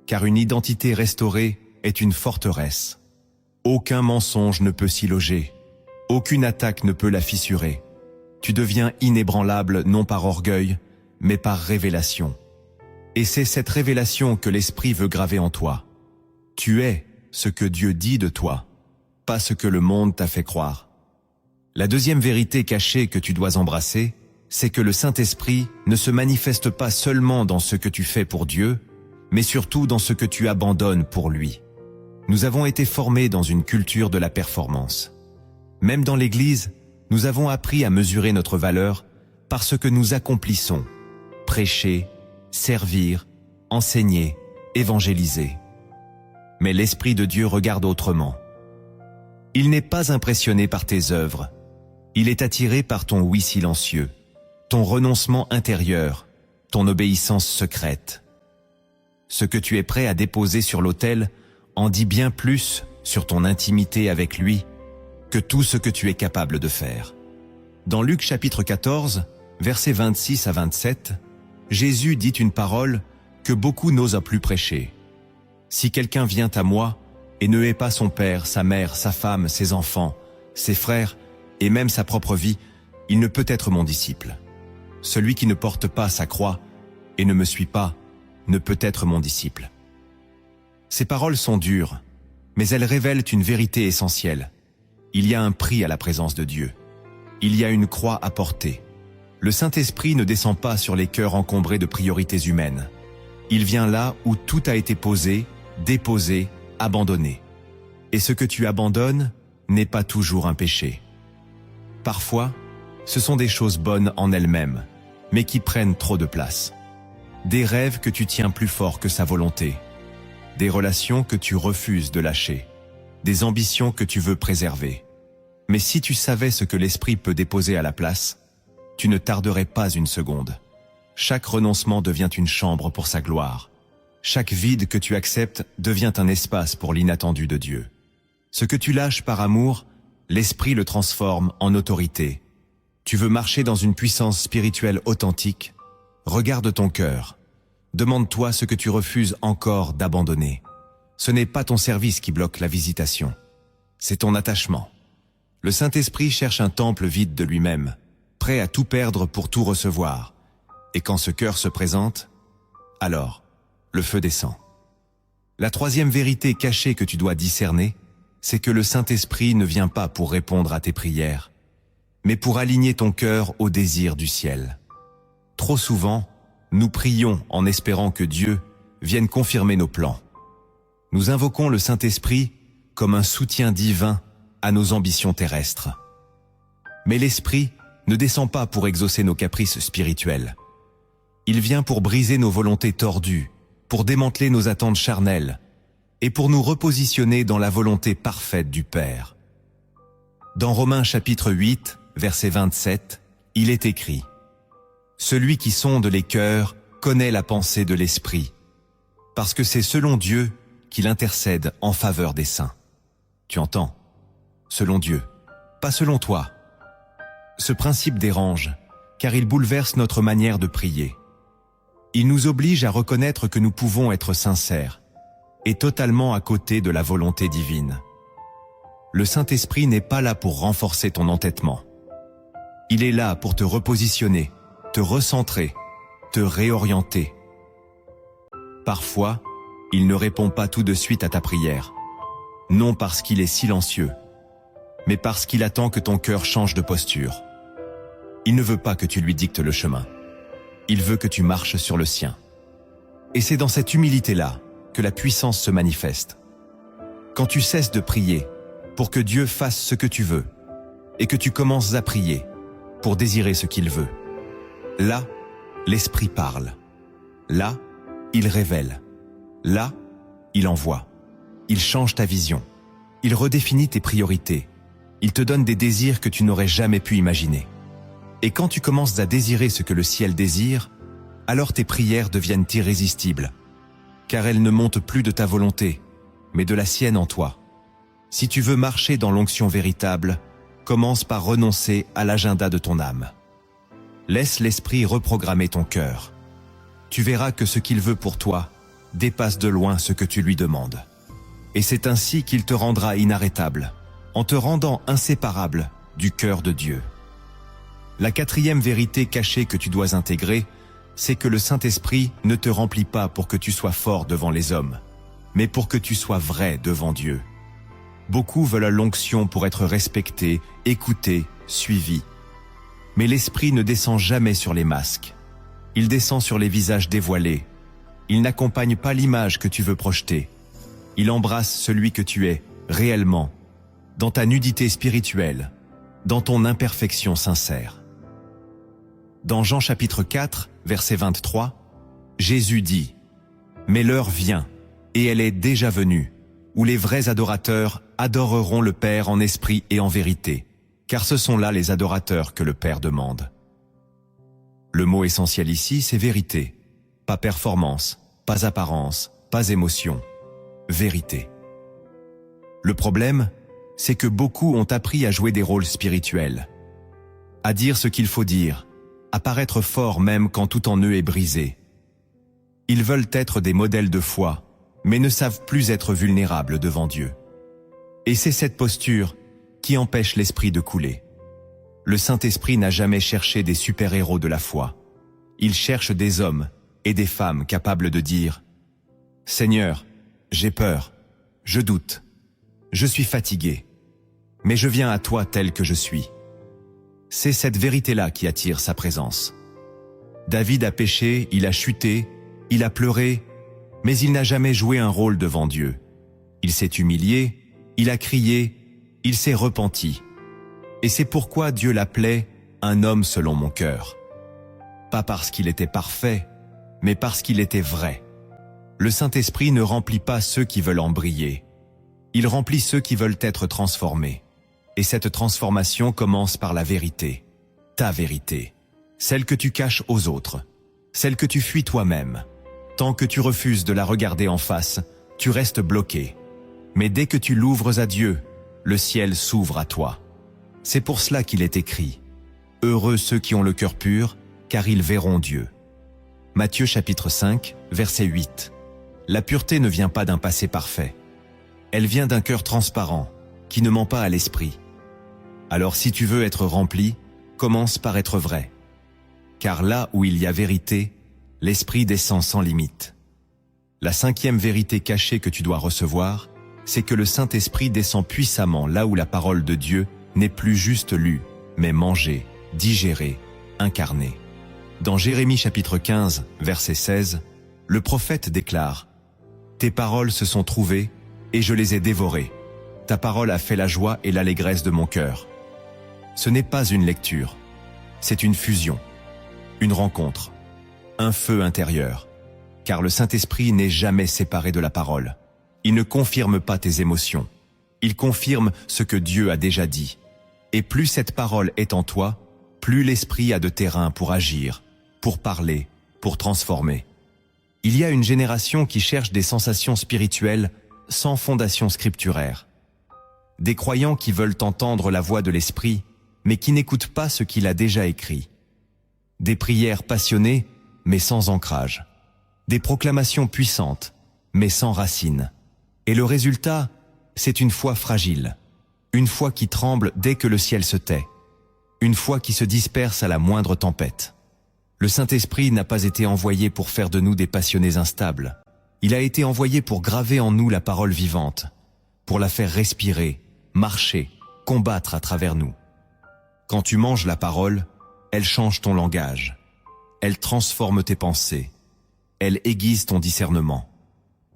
Car une identité restaurée est une forteresse. Aucun mensonge ne peut s'y loger. Aucune attaque ne peut la fissurer. Tu deviens inébranlable non par orgueil, mais par révélation. Et c'est cette révélation que l'Esprit veut graver en toi. Tu es ce que Dieu dit de toi, pas ce que le monde t'a fait croire. La deuxième vérité cachée que tu dois embrasser, c'est que le Saint-Esprit ne se manifeste pas seulement dans ce que tu fais pour Dieu, mais surtout dans ce que tu abandonnes pour lui. Nous avons été formés dans une culture de la performance. Même dans l'Église, nous avons appris à mesurer notre valeur par ce que nous accomplissons. Prêcher, servir, enseigner, évangéliser. Mais l'Esprit de Dieu regarde autrement. Il n'est pas impressionné par tes œuvres. Il est attiré par ton oui silencieux, ton renoncement intérieur, ton obéissance secrète. Ce que tu es prêt à déposer sur l'autel en dit bien plus sur ton intimité avec lui que tout ce que tu es capable de faire. Dans Luc chapitre 14, versets 26 à 27, Jésus dit une parole que beaucoup n'osent plus prêcher. « Si quelqu'un vient à moi et ne hait pas son père, sa mère, sa femme, ses enfants, ses frères et même sa propre vie, il ne peut être mon disciple. Celui qui ne porte pas sa croix et ne me suit pas ne peut être mon disciple. » Ces paroles sont dures, mais elles révèlent une vérité essentielle. Il y a un prix à la présence de Dieu. Il y a une croix à porter. Le Saint-Esprit ne descend pas sur les cœurs encombrés de priorités humaines. Il vient là où tout a été posé, déposé, abandonné. Et ce que tu abandonnes n'est pas toujours un péché. Parfois, ce sont des choses bonnes en elles-mêmes, mais qui prennent trop de place. Des rêves que tu tiens plus fort que sa volonté. Des relations que tu refuses de lâcher. Des ambitions que tu veux préserver. Mais si tu savais ce que l'Esprit peut déposer à la place, tu ne tarderais pas une seconde. Chaque renoncement devient une chambre pour sa gloire. Chaque vide que tu acceptes devient un espace pour l'inattendu de Dieu. Ce que tu lâches par amour, l'Esprit le transforme en autorité. Tu veux marcher dans une puissance spirituelle authentique? Regarde ton cœur. Demande-toi ce que tu refuses encore d'abandonner. Ce n'est pas ton service qui bloque la visitation. C'est ton attachement. Le Saint-Esprit cherche un temple vide de lui-même, prêt à tout perdre pour tout recevoir. Et quand ce cœur se présente, alors, le feu descend. La troisième vérité cachée que tu dois discerner, c'est que le Saint-Esprit ne vient pas pour répondre à tes prières, mais pour aligner ton cœur au désir du ciel. Trop souvent, nous prions en espérant que Dieu vienne confirmer nos plans. Nous invoquons le Saint-Esprit comme un soutien divin à nos ambitions terrestres. Mais l'Esprit ne descend pas pour exaucer nos caprices spirituels. Il vient pour briser nos volontés tordues, pour démanteler nos attentes charnelles et pour nous repositionner dans la volonté parfaite du Père. Dans Romains chapitre 8, verset 27, il est écrit « Celui qui sonde les cœurs connaît la pensée de l'Esprit, parce que c'est selon Dieu qu'il intercède en faveur des saints. » Tu entends? Selon Dieu, pas selon toi. Ce principe dérange, car il bouleverse notre manière de prier. Il nous oblige à reconnaître que nous pouvons être sincères et totalement à côté de la volonté divine. Le Saint-Esprit n'est pas là pour renforcer ton entêtement. Il est là pour te repositionner, te recentrer, te réorienter. Parfois, il ne répond pas tout de suite à ta prière. Non parce qu'il est silencieux, mais parce qu'il attend que ton cœur change de posture. Il ne veut pas que tu lui dictes le chemin. Il veut que tu marches sur le sien. Et c'est dans cette humilité-là que la puissance se manifeste. Quand tu cesses de prier pour que Dieu fasse ce que tu veux, et que tu commences à prier pour désirer ce qu'il veut, là, l'Esprit parle. Là, il révèle. Là, il envoie. Il change ta vision. Il redéfinit tes priorités. Il te donne des désirs que tu n'aurais jamais pu imaginer. Et quand tu commences à désirer ce que le ciel désire, alors tes prières deviennent irrésistibles, car elles ne montent plus de ta volonté, mais de la sienne en toi. Si tu veux marcher dans l'onction véritable, commence par renoncer à l'agenda de ton âme. Laisse l'Esprit reprogrammer ton cœur. Tu verras que ce qu'il veut pour toi dépasse de loin ce que tu lui demandes. Et c'est ainsi qu'il te rendra inarrêtable, en te rendant inséparable du cœur de Dieu. La quatrième vérité cachée que tu dois intégrer, c'est que le Saint-Esprit ne te remplit pas pour que tu sois fort devant les hommes, mais pour que tu sois vrai devant Dieu. Beaucoup veulent l'onction pour être respectés, écoutés, suivis. Mais l'Esprit ne descend jamais sur les masques. Il descend sur les visages dévoilés. Il n'accompagne pas l'image que tu veux projeter. Il embrasse celui que tu es, réellement, dans ta nudité spirituelle, dans ton imperfection sincère. Dans Jean chapitre 4, verset 23, Jésus dit « Mais l'heure vient, et elle est déjà venue, où les vrais adorateurs adoreront le Père en esprit et en vérité, car ce sont là les adorateurs que le Père demande. » Le mot essentiel ici, c'est vérité, pas performance, pas apparence, pas émotion, vérité. Le problème, c'est que beaucoup ont appris à jouer des rôles spirituels, à dire ce qu'il faut dire, à paraître fort même quand tout en eux est brisé. Ils veulent être des modèles de foi, mais ne savent plus être vulnérables devant Dieu. Et c'est cette posture qui empêche l'esprit de couler. Le Saint-Esprit n'a jamais cherché des super-héros de la foi. Il cherche des hommes et des femmes capables de dire « Seigneur, j'ai peur, je doute, je suis fatigué, mais je viens à toi tel que je suis. » C'est cette vérité-là qui attire sa présence. David a péché, il a chuté, il a pleuré, mais il n'a jamais joué un rôle devant Dieu. Il s'est humilié, il a crié, il s'est repenti. Et c'est pourquoi Dieu l'appelait « un homme selon mon cœur ». Pas parce qu'il était parfait, mais parce qu'il était vrai. Le Saint-Esprit ne remplit pas ceux qui veulent en briller. Il remplit ceux qui veulent être transformés. Et cette transformation commence par la vérité, ta vérité, celle que tu caches aux autres, celle que tu fuis toi-même. Tant que tu refuses de la regarder en face, tu restes bloqué. Mais dès que tu l'ouvres à Dieu, le ciel s'ouvre à toi. C'est pour cela qu'il est écrit « Heureux ceux qui ont le cœur pur, car ils verront Dieu. » Matthieu chapitre 5, verset 8. La pureté ne vient pas d'un passé parfait. Elle vient d'un cœur transparent, qui ne ment pas à l'esprit. Alors si tu veux être rempli, commence par être vrai. Car là où il y a vérité, l'Esprit descend sans limite. La cinquième vérité cachée que tu dois recevoir, c'est que le Saint-Esprit descend puissamment là où la parole de Dieu n'est plus juste lue, mais mangée, digérée, incarnée. Dans Jérémie chapitre 15, verset 16, le prophète déclare « Tes paroles se sont trouvées, et je les ai dévorées. Ta parole a fait la joie et l'allégresse de mon cœur. » Ce n'est pas une lecture, c'est une fusion, une rencontre, un feu intérieur. Car le Saint-Esprit n'est jamais séparé de la parole. Il ne confirme pas tes émotions. Il confirme ce que Dieu a déjà dit. Et plus cette parole est en toi, plus l'Esprit a de terrain pour agir, pour parler, pour transformer. Il y a une génération qui cherche des sensations spirituelles sans fondation scripturaire. Des croyants qui veulent entendre la voix de l'Esprit, mais qui n'écoutent pas ce qu'il a déjà écrit. Des prières passionnées, mais sans ancrage. Des proclamations puissantes, mais sans racines. Et le résultat, c'est une foi fragile. Une foi qui tremble dès que le ciel se tait. une foi qui se disperse à la moindre tempête. Le Saint-Esprit n'a pas été envoyé pour faire de nous des passionnés instables. Il a été envoyé pour graver en nous la parole vivante, pour la faire respirer, marcher, combattre à travers nous. Quand tu manges la parole, elle change ton langage. Elle transforme tes pensées. Elle aiguise ton discernement.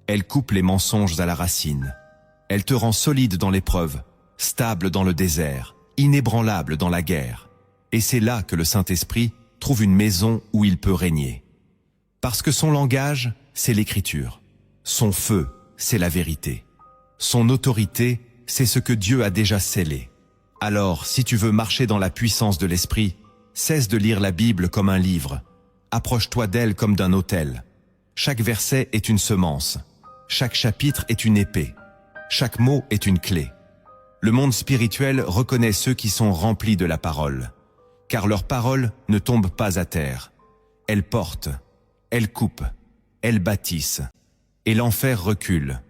Elle coupe les mensonges à la racine. Elle te rend solide dans l'épreuve, stable dans le désert, inébranlable dans la guerre. Et c'est là que le Saint-Esprit trouve une maison où il peut régner. Parce que son langage, c'est l'écriture. Son feu, c'est la vérité. Son autorité, c'est ce que Dieu a déjà scellé. Alors, si tu veux marcher dans la puissance de l'Esprit, cesse de lire la Bible comme un livre. Approche-toi d'elle comme d'un autel. Chaque verset est une semence. Chaque chapitre est une épée. Chaque mot est une clé. Le monde spirituel reconnaît ceux qui sont remplis de la parole, car leur parole ne tombe pas à terre. Elle porte, elle coupe, elle bâtisse, et l'enfer recule.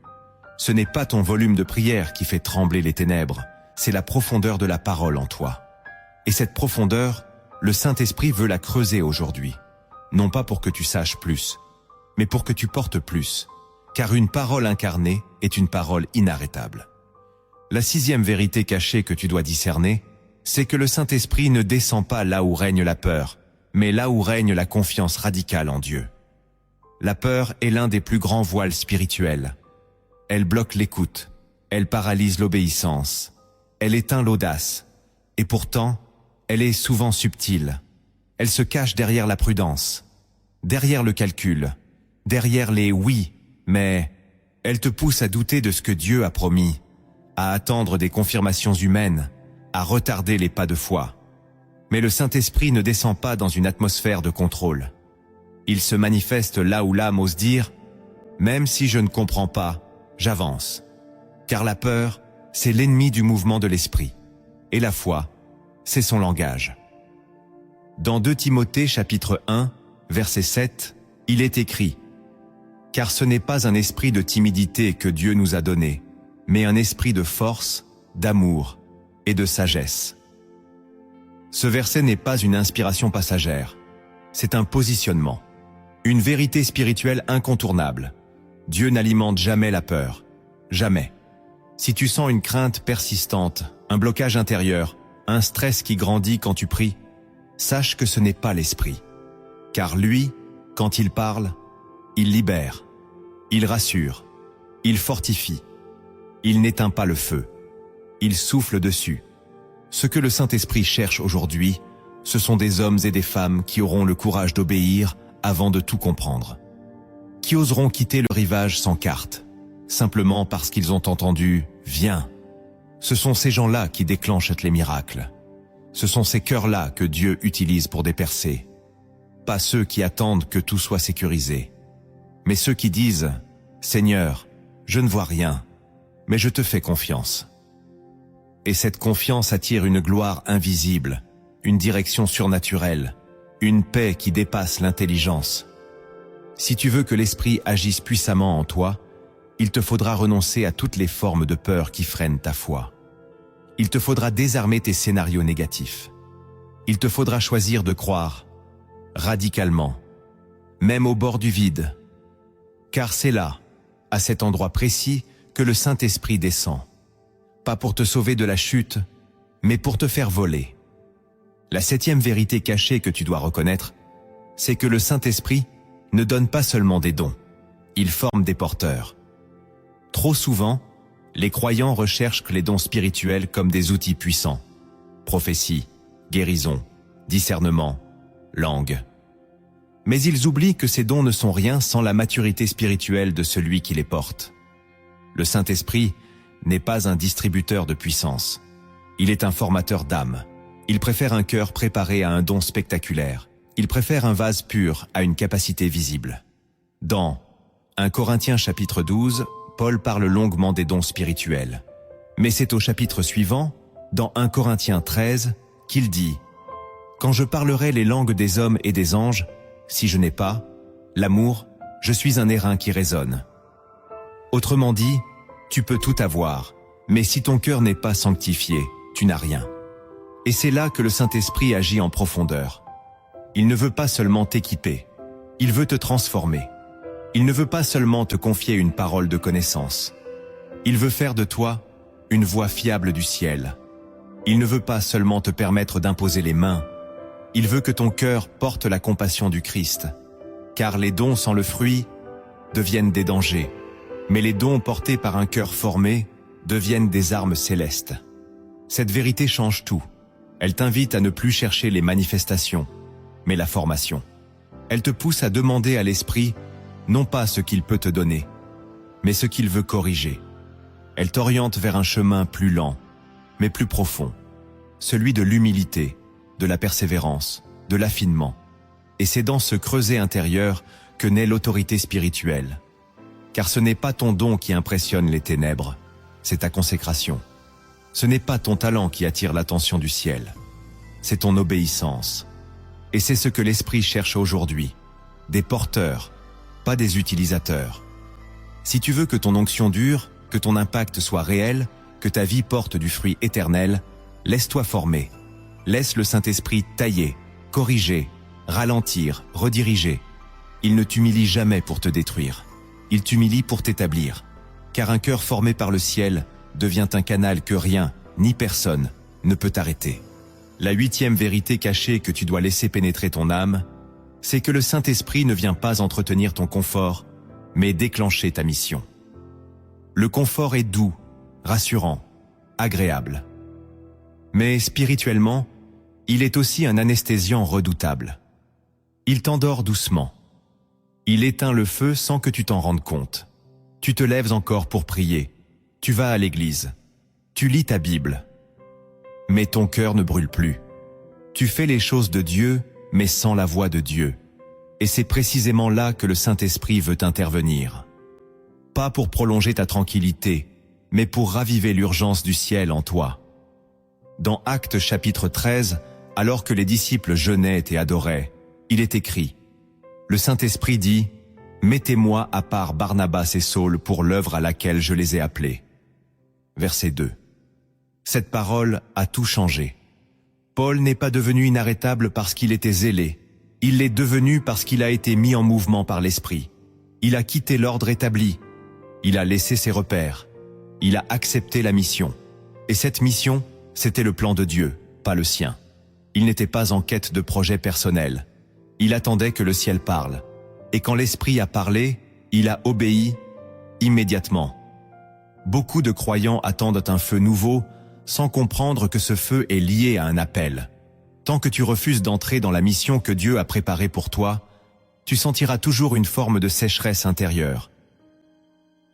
Ce n'est pas ton volume de prière qui fait trembler les ténèbres, c'est la profondeur de la parole en toi. Et cette profondeur, le Saint-Esprit veut la creuser aujourd'hui, non pas pour que tu saches plus, mais pour que tu portes plus, car une parole incarnée est une parole inarrêtable. La 6e vérité cachée que tu dois discerner, c'est que le Saint-Esprit ne descend pas là où règne la peur, mais là où règne la confiance radicale en Dieu. La peur est l'un des plus grands voiles spirituels. Elle bloque l'écoute, elle paralyse l'obéissance, elle éteint l'audace, et pourtant, elle est souvent subtile. Elle se cache derrière la prudence, derrière le calcul, derrière les « oui », mais elle te pousse à douter de ce que Dieu a promis, à attendre des confirmations humaines, à retarder les pas de foi. Mais le Saint-Esprit ne descend pas dans une atmosphère de contrôle. Il se manifeste là où l'âme ose dire « Même si je ne comprends pas, j'avance ». Car la peur, c'est l'ennemi du mouvement de l'esprit. Et la foi, c'est son langage. Dans 2 Timothée chapitre 1, verset 7, il est écrit « Car ce n'est pas un esprit de timidité que Dieu nous a donné, mais un esprit de force, d'amour et de sagesse. » Ce verset n'est pas une inspiration passagère, c'est un positionnement, une vérité spirituelle incontournable. Dieu n'alimente jamais la peur, jamais. Si tu sens une crainte persistante, un blocage intérieur, un stress qui grandit quand tu pries, sache que ce n'est pas l'esprit. Car lui, quand il parle, il libère, il rassure, il fortifie, il n'éteint pas le feu, il souffle dessus. Ce que le Saint-Esprit cherche aujourd'hui, ce sont des hommes et des femmes qui auront le courage d'obéir avant de tout comprendre, qui oseront quitter le rivage sans carte, simplement parce qu'ils ont entendu « Viens ». Ce sont ces gens-là qui déclenchent les miracles. Ce sont ces cœurs-là que Dieu utilise pour des percées. Pas ceux qui attendent que tout soit sécurisé, mais ceux qui disent « Seigneur, je ne vois rien, mais je te fais confiance ». Et cette confiance attire une gloire invisible, une direction surnaturelle, une paix qui dépasse l'intelligence. Si tu veux que l'Esprit agisse puissamment en toi, il te faudra renoncer à toutes les formes de peur qui freinent ta foi. Il te faudra désarmer tes scénarios négatifs. Il te faudra choisir de croire, radicalement, même au bord du vide. Car c'est là, à cet endroit précis, que le Saint-Esprit descend. Pas pour te sauver de la chute, mais pour te faire voler. La 7e vérité cachée que tu dois reconnaître, c'est que le Saint-Esprit ne donne pas seulement des dons, il forme des porteurs. Trop souvent, les croyants recherchent les dons spirituels comme des outils puissants. Prophétie, guérison, discernement, langue. Mais ils oublient que ces dons ne sont rien sans la maturité spirituelle de celui qui les porte. Le Saint-Esprit n'est pas un distributeur de puissance. Il est un formateur d'âme. Il préfère un cœur préparé à un don spectaculaire. Il préfère un vase pur à une capacité visible. Dans 1 Corinthiens chapitre 12, Paul parle longuement des dons spirituels. Mais c'est au chapitre suivant, dans 1 Corinthiens 13, qu'il dit « Quand je parlerai les langues des hommes et des anges, si je n'ai pas l'amour, je suis un airain qui résonne. » Autrement dit, tu peux tout avoir, mais si ton cœur n'est pas sanctifié, tu n'as rien. Et c'est là que le Saint-Esprit agit en profondeur. Il ne veut pas seulement t'équiper, il veut te transformer. Il ne veut pas seulement te confier une parole de connaissance. Il veut faire de toi une voix fiable du ciel. Il ne veut pas seulement te permettre d'imposer les mains. Il veut que ton cœur porte la compassion du Christ. Car les dons sans le fruit deviennent des dangers. Mais les dons portés par un cœur formé deviennent des armes célestes. Cette vérité change tout. Elle t'invite à ne plus chercher les manifestations, mais la formation. Elle te pousse à demander à l'Esprit non pas ce qu'il peut te donner, mais ce qu'il veut corriger. Elle t'oriente vers un chemin plus lent, mais plus profond, celui de l'humilité, de la persévérance, de l'affinement. Et c'est dans ce creuset intérieur que naît l'autorité spirituelle. Car ce n'est pas ton don qui impressionne les ténèbres, c'est ta consécration. Ce n'est pas ton talent qui attire l'attention du ciel, c'est ton obéissance. Et c'est ce que l'Esprit cherche aujourd'hui, des porteurs, pas des utilisateurs. Si tu veux que ton onction dure, que ton impact soit réel, que ta vie porte du fruit éternel, laisse-toi former. Laisse le Saint-Esprit tailler, corriger, ralentir, rediriger. Il ne t'humilie jamais pour te détruire. Il t'humilie pour t'établir. Car un cœur formé par le ciel devient un canal que rien, ni personne, ne peut arrêter. La 8e vérité cachée que tu dois laisser pénétrer ton âme, c'est que le Saint-Esprit ne vient pas entretenir ton confort, mais déclencher ta mission. Le confort est doux, rassurant, agréable. Mais spirituellement, il est aussi un anesthésiant redoutable. Il t'endort doucement. Il éteint le feu sans que tu t'en rendes compte. Tu te lèves encore pour prier. Tu vas à l'église. Tu lis ta Bible. Mais ton cœur ne brûle plus. Tu fais les choses de Dieu, mais sans la voix de Dieu. Et c'est précisément là que le Saint-Esprit veut intervenir. Pas pour prolonger ta tranquillité, mais pour raviver l'urgence du ciel en toi. Dans Actes chapitre 13, alors que les disciples jeûnaient et adoraient, il est écrit « Le Saint-Esprit dit « Mettez-moi à part Barnabas et Saul pour l'œuvre à laquelle je les ai appelés. » Verset 2. Cette parole a tout changé. Paul n'est pas devenu inarrêtable parce qu'il était zélé. Il l'est devenu parce qu'il a été mis en mouvement par l'Esprit. Il a quitté l'ordre établi. Il a laissé ses repères. Il a accepté la mission. Et cette mission, c'était le plan de Dieu, pas le sien. Il n'était pas en quête de projet personnel. Il attendait que le ciel parle. Et quand l'Esprit a parlé, il a obéi immédiatement. Beaucoup de croyants attendent un feu nouveau, sans comprendre que ce feu est lié à un appel. Tant que tu refuses d'entrer dans la mission que Dieu a préparée pour toi, tu sentiras toujours une forme de sécheresse intérieure.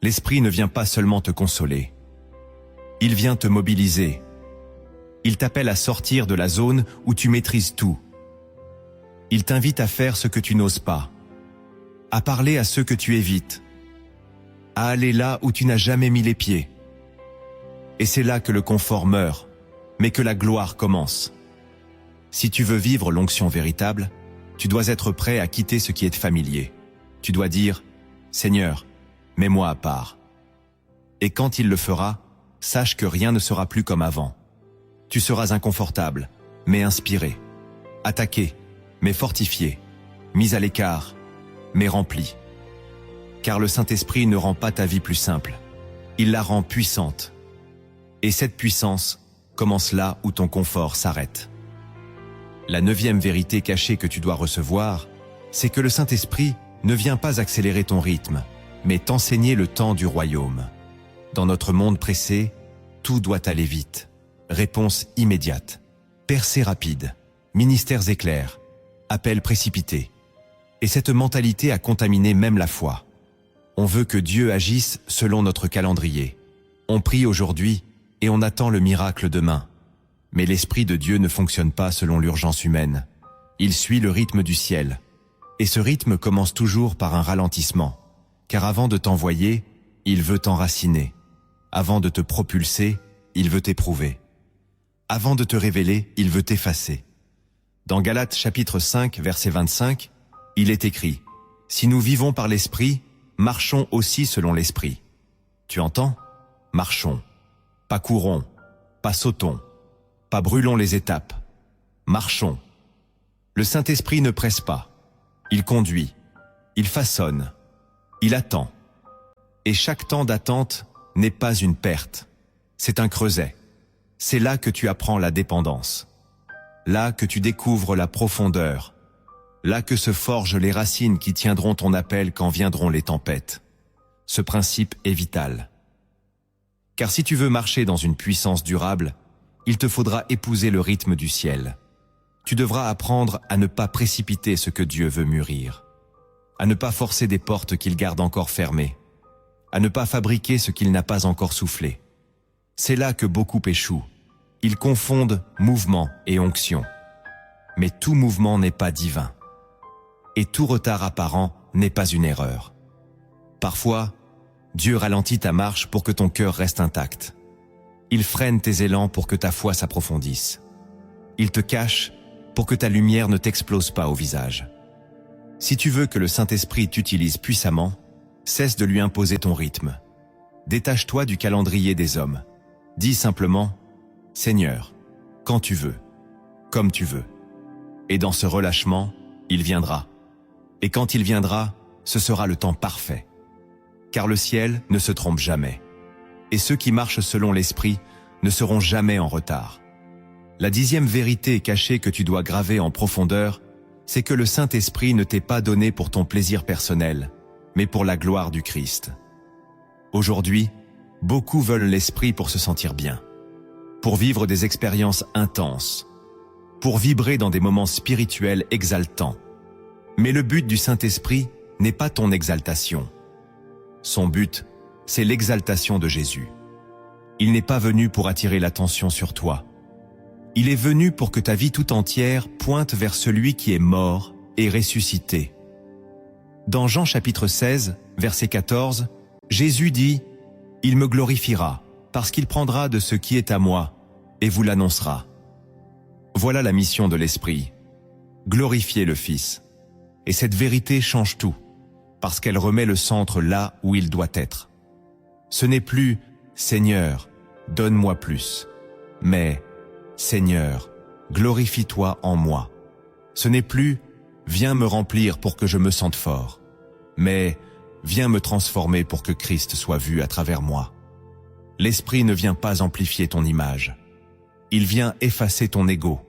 L'Esprit ne vient pas seulement te consoler. Il vient te mobiliser. Il t'appelle à sortir de la zone où tu maîtrises tout. Il t'invite à faire ce que tu n'oses pas, à parler à ceux que tu évites, à aller là où tu n'as jamais mis les pieds. Et c'est là que le confort meurt, mais que la gloire commence. Si tu veux vivre l'onction véritable, tu dois être prêt à quitter ce qui est familier. Tu dois dire « Seigneur, mets-moi à part ». Et quand il le fera, sache que rien ne sera plus comme avant. Tu seras inconfortable, mais inspiré. Attaqué, mais fortifié. Mis à l'écart, mais rempli. Car le Saint-Esprit ne rend pas ta vie plus simple. Il la rend puissante. Et cette puissance commence là où ton confort s'arrête. La 9e vérité cachée que tu dois recevoir, c'est que le Saint-Esprit ne vient pas accélérer ton rythme, mais t'enseigner le temps du royaume. Dans notre monde pressé, tout doit aller vite. Réponse immédiate. Percée rapide. Ministères éclairs. Appel précipité. Et cette mentalité a contaminé même la foi. On veut que Dieu agisse selon notre calendrier. On prie aujourd'hui et on attend le miracle demain. Mais l'Esprit de Dieu ne fonctionne pas selon l'urgence humaine. Il suit le rythme du ciel. Et ce rythme commence toujours par un ralentissement. Car avant de t'envoyer, il veut t'enraciner. Avant de te propulser, il veut t'éprouver. Avant de te révéler, il veut t'effacer. Dans Galates chapitre 5, verset 25, il est écrit « Si nous vivons par l'Esprit, marchons aussi selon l'Esprit. » Tu entends ? Marchons. Pas courons. Pas sautons. Pas brûlons les étapes. Marchons. Le Saint-Esprit ne presse pas. Il conduit. Il façonne. Il attend. Et chaque temps d'attente n'est pas une perte. C'est un creuset. C'est là que tu apprends la dépendance. Là que tu découvres la profondeur. Là que se forgent les racines qui tiendront ton appel quand viendront les tempêtes. Ce principe est vital. Car si tu veux marcher dans une puissance durable, il te faudra épouser le rythme du ciel. Tu devras apprendre à ne pas précipiter ce que Dieu veut mûrir, à ne pas forcer des portes qu'il garde encore fermées, à ne pas fabriquer ce qu'il n'a pas encore soufflé. C'est là que beaucoup échouent. Ils confondent mouvement et onction. Mais tout mouvement n'est pas divin. Et tout retard apparent n'est pas une erreur. Parfois, Dieu ralentit ta marche pour que ton cœur reste intact. Il freine tes élans pour que ta foi s'approfondisse. Il te cache pour que ta lumière ne t'explose pas au visage. Si tu veux que le Saint-Esprit t'utilise puissamment, cesse de lui imposer ton rythme. Détache-toi du calendrier des hommes. Dis simplement « Seigneur, quand tu veux, comme tu veux ». Et dans ce relâchement, il viendra. Et quand il viendra, ce sera le temps parfait. Car le ciel ne se trompe jamais. Et ceux qui marchent selon l'Esprit ne seront jamais en retard. La 10e vérité cachée que tu dois graver en profondeur, c'est que le Saint-Esprit ne t'est pas donné pour ton plaisir personnel, mais pour la gloire du Christ. Aujourd'hui, beaucoup veulent l'Esprit pour se sentir bien, pour vivre des expériences intenses, pour vibrer dans des moments spirituels exaltants. Mais le but du Saint-Esprit n'est pas ton exaltation. Son but, c'est l'exaltation de Jésus. Il n'est pas venu pour attirer l'attention sur toi. Il est venu pour que ta vie tout entière pointe vers celui qui est mort et ressuscité. Dans Jean chapitre 16, verset 14, Jésus dit « Il me glorifiera, parce qu'il prendra de ce qui est à moi, et vous l'annoncera. » Voilà la mission de l'Esprit, glorifier le Fils. Et cette vérité change tout, parce qu'elle remet le centre là où il doit être. Ce n'est plus « Seigneur, donne-moi plus », mais « Seigneur, glorifie-toi en moi ». Ce n'est plus « Viens me remplir pour que je me sente fort », mais « Viens me transformer pour que Christ soit vu à travers moi ». L'Esprit ne vient pas amplifier ton image. Il vient effacer ton ego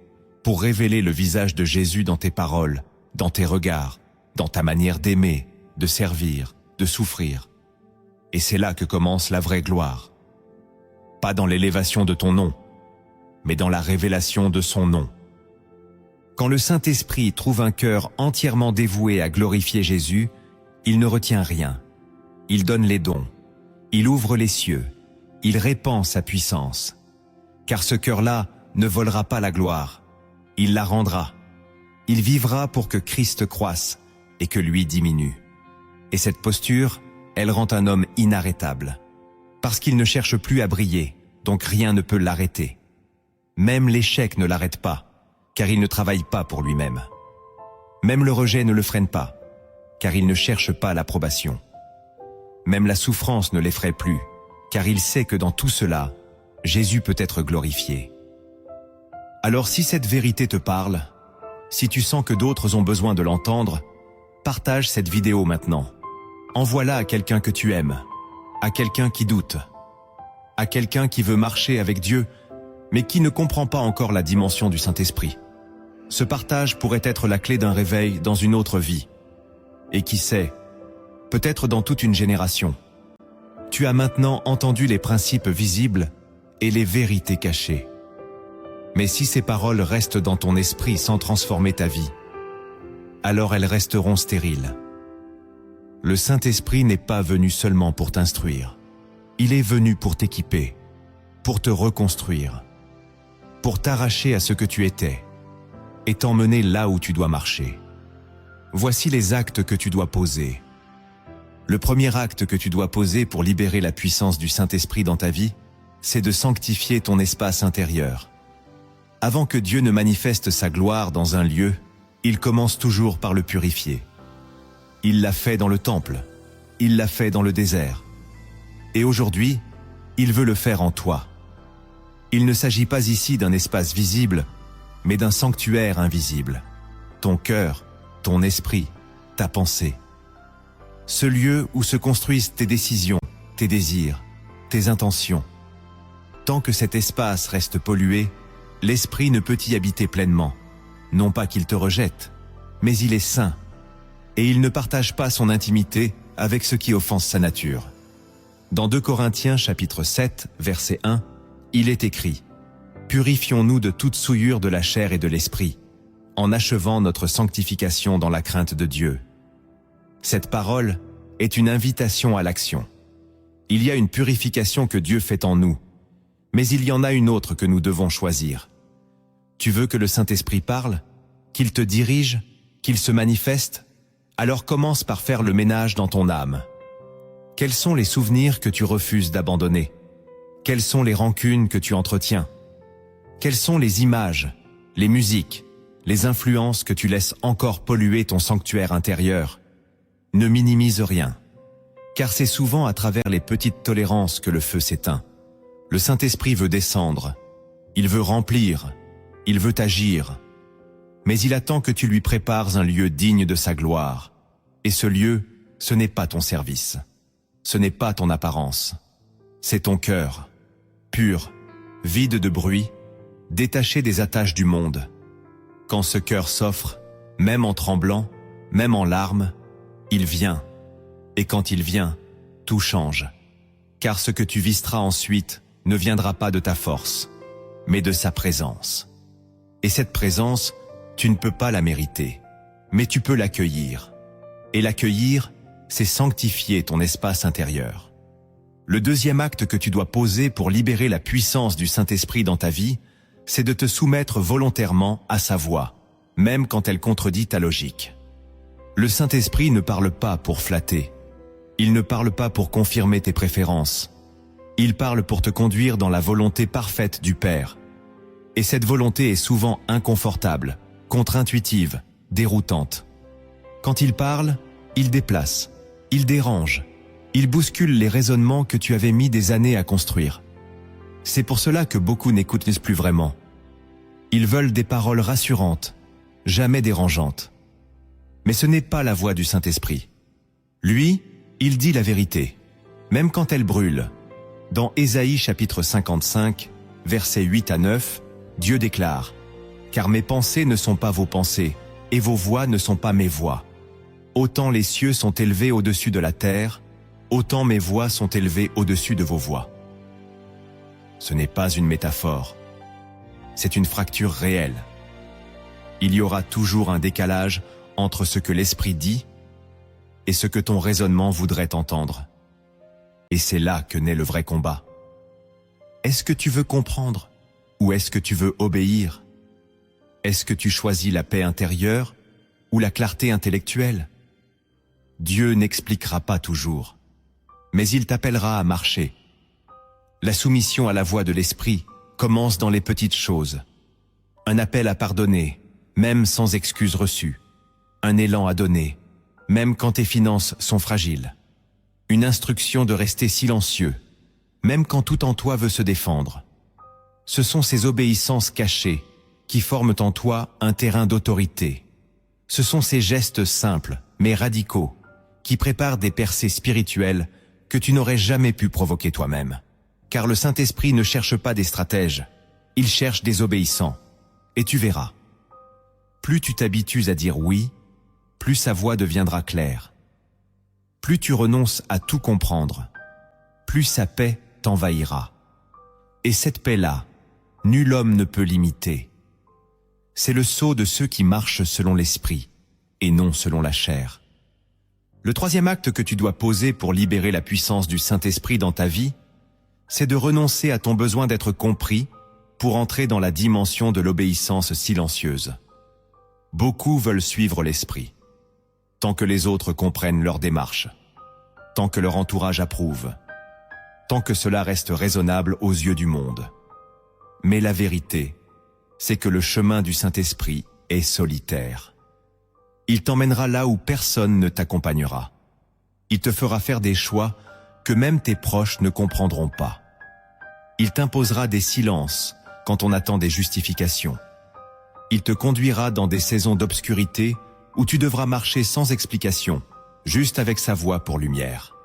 pour révéler le visage de Jésus dans tes paroles, dans tes regards, dans ta manière d'aimer, de servir, de souffrir. Et c'est là que commence la vraie gloire. Pas dans l'élévation de ton nom, mais dans la révélation de son nom. Quand le Saint-Esprit trouve un cœur entièrement dévoué à glorifier Jésus, il ne retient rien. Il donne les dons. Il ouvre les cieux. Il répand sa puissance. Car ce cœur-là ne volera pas la gloire. Il la rendra. Il vivra pour que Christ croisse et que lui diminue. Et cette posture, elle rend un homme inarrêtable. Parce qu'il ne cherche plus à briller, donc rien ne peut l'arrêter. Même l'échec ne l'arrête pas, car il ne travaille pas pour lui-même. Même le rejet ne le freine pas, car il ne cherche pas l'approbation. Même la souffrance ne l'effraie plus, car il sait que dans tout cela, Jésus peut être glorifié. Alors si cette vérité te parle, si tu sens que d'autres ont besoin de l'entendre, partage cette vidéo maintenant. Envoie-la à quelqu'un que tu aimes, à quelqu'un qui doute, à quelqu'un qui veut marcher avec Dieu, mais qui ne comprend pas encore la dimension du Saint-Esprit. Ce partage pourrait être la clé d'un réveil dans une autre vie. Et qui sait, peut-être dans toute une génération. Tu as maintenant entendu les principes visibles et les vérités cachées. Mais si ces paroles restent dans ton esprit sans transformer ta vie, alors elles resteront stériles. Le Saint-Esprit n'est pas venu seulement pour t'instruire. Il est venu pour t'équiper, pour te reconstruire, pour t'arracher à ce que tu étais et t'emmener là où tu dois marcher. Voici les actes que tu dois poser. Le premier acte que tu dois poser pour libérer la puissance du Saint-Esprit dans ta vie, c'est de sanctifier ton espace intérieur. Avant que Dieu ne manifeste sa gloire dans un lieu, il commence toujours par le purifier. Il l'a fait dans le temple, il l'a fait dans le désert. Et aujourd'hui, il veut le faire en toi. Il ne s'agit pas ici d'un espace visible, mais d'un sanctuaire invisible. Ton cœur, ton esprit, ta pensée. Ce lieu où se construisent tes décisions, tes désirs, tes intentions. Tant que cet espace reste pollué, l'esprit ne peut y habiter pleinement. Non pas qu'il te rejette, mais il est saint, et il ne partage pas son intimité avec ce qui offense sa nature. Dans 2 Corinthiens chapitre 7, verset 1, il est écrit « Purifions-nous de toute souillure de la chair et de l'esprit, en achevant notre sanctification dans la crainte de Dieu. » Cette parole est une invitation à l'action. Il y a une purification que Dieu fait en nous, mais il y en a une autre que nous devons choisir. Tu veux que le Saint-Esprit parle, qu'il te dirige, qu'il se manifeste? Alors commence par faire le ménage dans ton âme. Quels sont les souvenirs que tu refuses d'abandonner? Quelles sont les rancunes que tu entretiens? Quelles sont les images, les musiques, les influences que tu laisses encore polluer ton sanctuaire intérieur? Ne minimise rien, car c'est souvent à travers les petites tolérances que le feu s'éteint. Le Saint-Esprit veut descendre, il veut remplir, il veut agir, mais il attend que tu lui prépares un lieu digne de sa gloire. Et ce lieu, ce n'est pas ton service, ce n'est pas ton apparence, c'est ton cœur, pur, vide de bruit, détaché des attaches du monde. Quand ce cœur s'offre, même en tremblant, même en larmes, il vient. Et quand il vient, tout change. Car ce que tu viseras ensuite ne viendra pas de ta force, mais de sa présence. Et cette présence, tu ne peux pas la mériter, mais tu peux l'accueillir. Et l'accueillir, c'est sanctifier ton espace intérieur. Le deuxième acte que tu dois poser pour libérer la puissance du Saint-Esprit dans ta vie, c'est de te soumettre volontairement à sa voix, même quand elle contredit ta logique. Le Saint-Esprit ne parle pas pour flatter. Il ne parle pas pour confirmer tes préférences. Il parle pour te conduire dans la volonté parfaite du Père. Et cette volonté est souvent inconfortable, contre-intuitive, déroutante. Quand il parle, il déplace, il dérange, il bouscule les raisonnements que tu avais mis des années à construire. C'est pour cela que beaucoup n'écoutent plus vraiment. Ils veulent des paroles rassurantes, jamais dérangeantes. Mais ce n'est pas la voix du Saint-Esprit. Lui, il dit la vérité, même quand elle brûle. Dans Ésaïe chapitre 55, versets 8 à 9, Dieu déclare « Car mes pensées ne sont pas vos pensées, et vos voix ne sont pas mes voix. Autant les cieux sont élevés au-dessus de la terre, autant mes voix sont élevées au-dessus de vos voix. » Ce n'est pas une métaphore, c'est une fracture réelle. Il y aura toujours un décalage entre ce que l'Esprit dit et ce que ton raisonnement voudrait entendre. Et c'est là que naît le vrai combat. Est-ce que tu veux comprendre ou est-ce que tu veux obéir? Est-ce que tu choisis la paix intérieure ou la clarté intellectuelle? Dieu n'expliquera pas toujours, mais il t'appellera à marcher. La soumission à la voix de l'Esprit commence dans les petites choses. Un appel à pardonner, même sans excuse reçue. Un élan à donner, même quand tes finances sont fragiles. Une instruction de rester silencieux, même quand tout en toi veut se défendre. Ce sont ces obéissances cachées qui forment en toi un terrain d'autorité. Ce sont ces gestes simples, mais radicaux, qui préparent des percées spirituelles que tu n'aurais jamais pu provoquer toi-même. Car le Saint-Esprit ne cherche pas des stratèges, il cherche des obéissants. Et tu verras. Plus tu t'habitues à dire oui, plus sa voix deviendra claire. Plus tu renonces à tout comprendre, plus sa paix t'envahira. Et cette paix-là, nul homme ne peut l'imiter. C'est le sceau de ceux qui marchent selon l'esprit, et non selon la chair. Le troisième acte que tu dois poser pour libérer la puissance du Saint-Esprit dans ta vie, c'est de renoncer à ton besoin d'être compris pour entrer dans la dimension de l'obéissance silencieuse. Beaucoup veulent suivre l'esprit, tant que les autres comprennent leur démarche, tant que leur entourage approuve, tant que cela reste raisonnable aux yeux du monde. Mais la vérité, c'est que le chemin du Saint-Esprit est solitaire. Il t'emmènera là où personne ne t'accompagnera. Il te fera faire des choix que même tes proches ne comprendront pas. Il t'imposera des silences quand on attend des justifications. Il te conduira dans des saisons d'obscurité où tu devras marcher sans explication, juste avec sa voix pour lumière.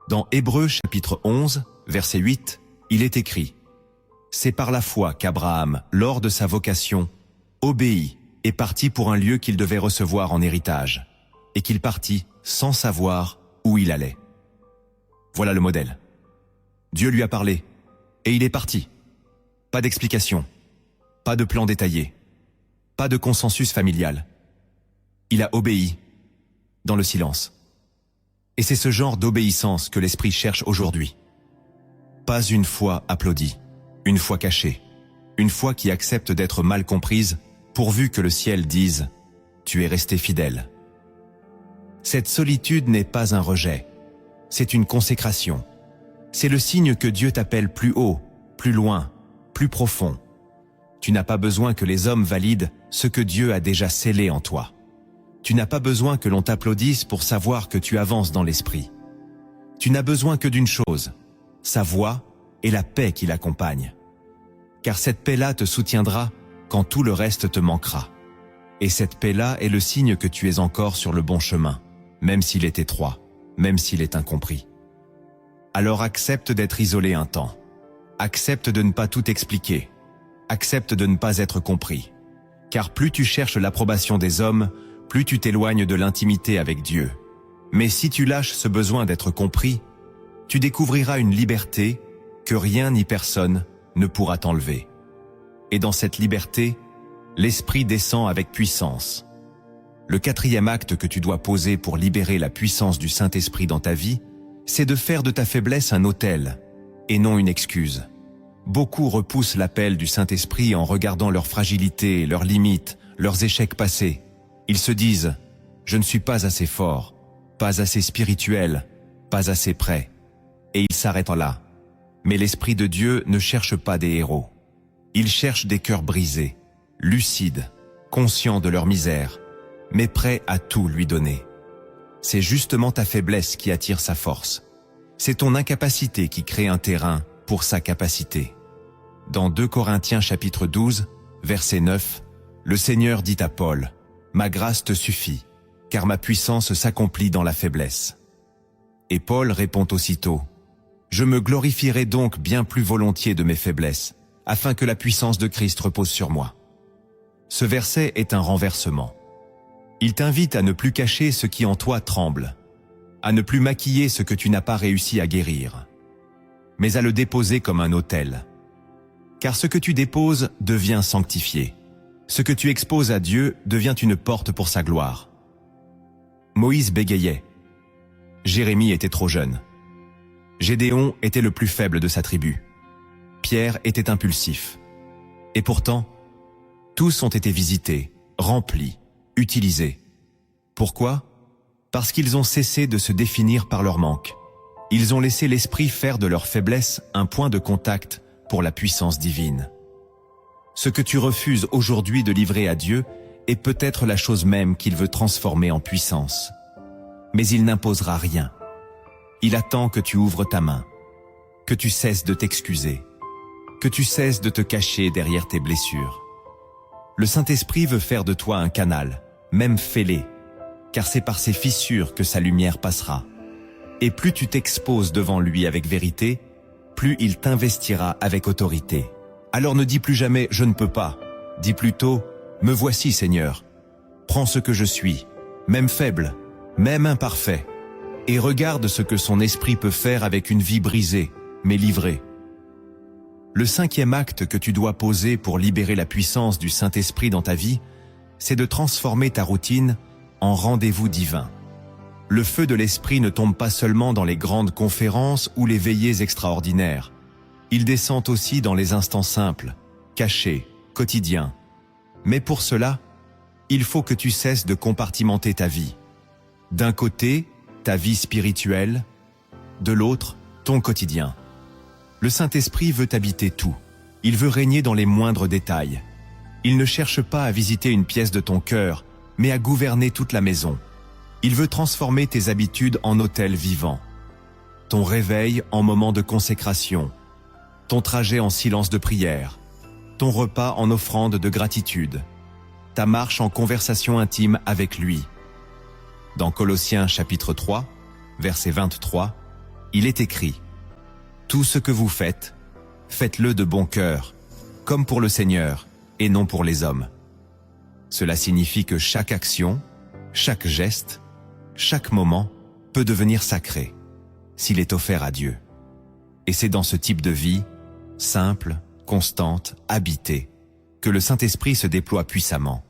Dans Hébreux chapitre 11, verset 8, il est écrit « C'est par la foi qu'Abraham, lors de sa vocation, obéit et partit pour un lieu qu'il devait recevoir en héritage, et qu'il partit sans savoir où il allait. » Voilà le modèle. Dieu lui a parlé, et il est parti. Pas d'explication, pas de plan détaillé, pas de consensus familial. Il a obéi dans le silence. Et c'est ce genre d'obéissance que l'Esprit cherche aujourd'hui. Pas une foi applaudie, une foi cachée, une foi qui accepte d'être mal comprise, pourvu que le ciel dise « Tu es resté fidèle ». Cette solitude n'est pas un rejet, c'est une consécration. C'est le signe que Dieu t'appelle plus haut, plus loin, plus profond. Tu n'as pas besoin que les hommes valident ce que Dieu a déjà scellé en toi. Tu n'as pas besoin que l'on t'applaudisse pour savoir que tu avances dans l'esprit. Tu n'as besoin que d'une chose, sa voix et la paix qui l'accompagne. Car cette paix-là te soutiendra quand tout le reste te manquera. Et cette paix-là est le signe que tu es encore sur le bon chemin, même s'il est étroit, même s'il est incompris. Alors accepte d'être isolé un temps. Accepte de ne pas tout expliquer. Accepte de ne pas être compris. Car plus tu cherches l'approbation des hommes, plus tu t'éloignes de l'intimité avec Dieu. Mais si tu lâches ce besoin d'être compris, tu découvriras une liberté que rien ni personne ne pourra t'enlever. Et dans cette liberté, l'Esprit descend avec puissance. Le 4e acte que tu dois poser pour libérer la puissance du Saint-Esprit dans ta vie, c'est de faire de ta faiblesse un autel, et non une excuse. Beaucoup repoussent l'appel du Saint-Esprit en regardant leurs fragilités, leurs limites, leurs échecs passés. Ils se disent « Je ne suis pas assez fort, pas assez spirituel, pas assez prêt ». Et ils s'arrêtent là. Mais l'Esprit de Dieu ne cherche pas des héros. Il cherche des cœurs brisés, lucides, conscients de leur misère, mais prêts à tout lui donner. C'est justement ta faiblesse qui attire sa force. C'est ton incapacité qui crée un terrain pour sa capacité. Dans 2 Corinthiens chapitre 12, verset 9, le Seigneur dit à Paul « Ma grâce te suffit, car ma puissance s'accomplit dans la faiblesse. » Et Paul répond aussitôt « Je me glorifierai donc bien plus volontiers de mes faiblesses, afin que la puissance de Christ repose sur moi. » Ce verset est un renversement. Il t'invite à ne plus cacher ce qui en toi tremble, à ne plus maquiller ce que tu n'as pas réussi à guérir, mais à le déposer comme un autel. Car ce que tu déposes devient sanctifié. Ce que tu exposes à Dieu devient une porte pour sa gloire. Moïse bégayait. Jérémie était trop jeune. Gédéon était le plus faible de sa tribu. Pierre était impulsif. Et pourtant, tous ont été visités, remplis, utilisés. Pourquoi ? Parce qu'ils ont cessé de se définir par leur manque. Ils ont laissé l'esprit faire de leur faiblesse un point de contact pour la puissance divine. Ce que tu refuses aujourd'hui de livrer à Dieu est peut-être la chose même qu'il veut transformer en puissance. Mais il n'imposera rien. Il attend que tu ouvres ta main, que tu cesses de t'excuser, que tu cesses de te cacher derrière tes blessures. Le Saint-Esprit veut faire de toi un canal, même fêlé, car c'est par ses fissures que sa lumière passera. Et plus tu t'exposes devant lui avec vérité, plus il t'investira avec autorité. Alors ne dis plus jamais « je ne peux pas », dis plutôt « me voici Seigneur, prends ce que je suis, même faible, même imparfait, et regarde ce que son esprit peut faire avec une vie brisée, mais livrée. » Le 5e acte que tu dois poser pour libérer la puissance du Saint-Esprit dans ta vie, c'est de transformer ta routine en rendez-vous divin. Le feu de l'Esprit ne tombe pas seulement dans les grandes conférences ou les veillées extraordinaires. Il descend aussi dans les instants simples, cachés, quotidiens. Mais pour cela, il faut que tu cesses de compartimenter ta vie. D'un côté, ta vie spirituelle, de l'autre, ton quotidien. Le Saint-Esprit veut habiter tout. Il veut régner dans les moindres détails. Il ne cherche pas à visiter une pièce de ton cœur, mais à gouverner toute la maison. Il veut transformer tes habitudes en autel vivant, ton réveil en moment de consécration, ton trajet en silence de prière, ton repas en offrande de gratitude, ta marche en conversation intime avec lui. Dans Colossiens chapitre 3, verset 23, il est écrit « Tout ce que vous faites, faites-le de bon cœur, comme pour le Seigneur et non pour les hommes. » Cela signifie que chaque action, chaque geste, chaque moment peut devenir sacré s'il est offert à Dieu. Et c'est dans ce type de vie, simple, constante, habitée, que le Saint-Esprit se déploie puissamment.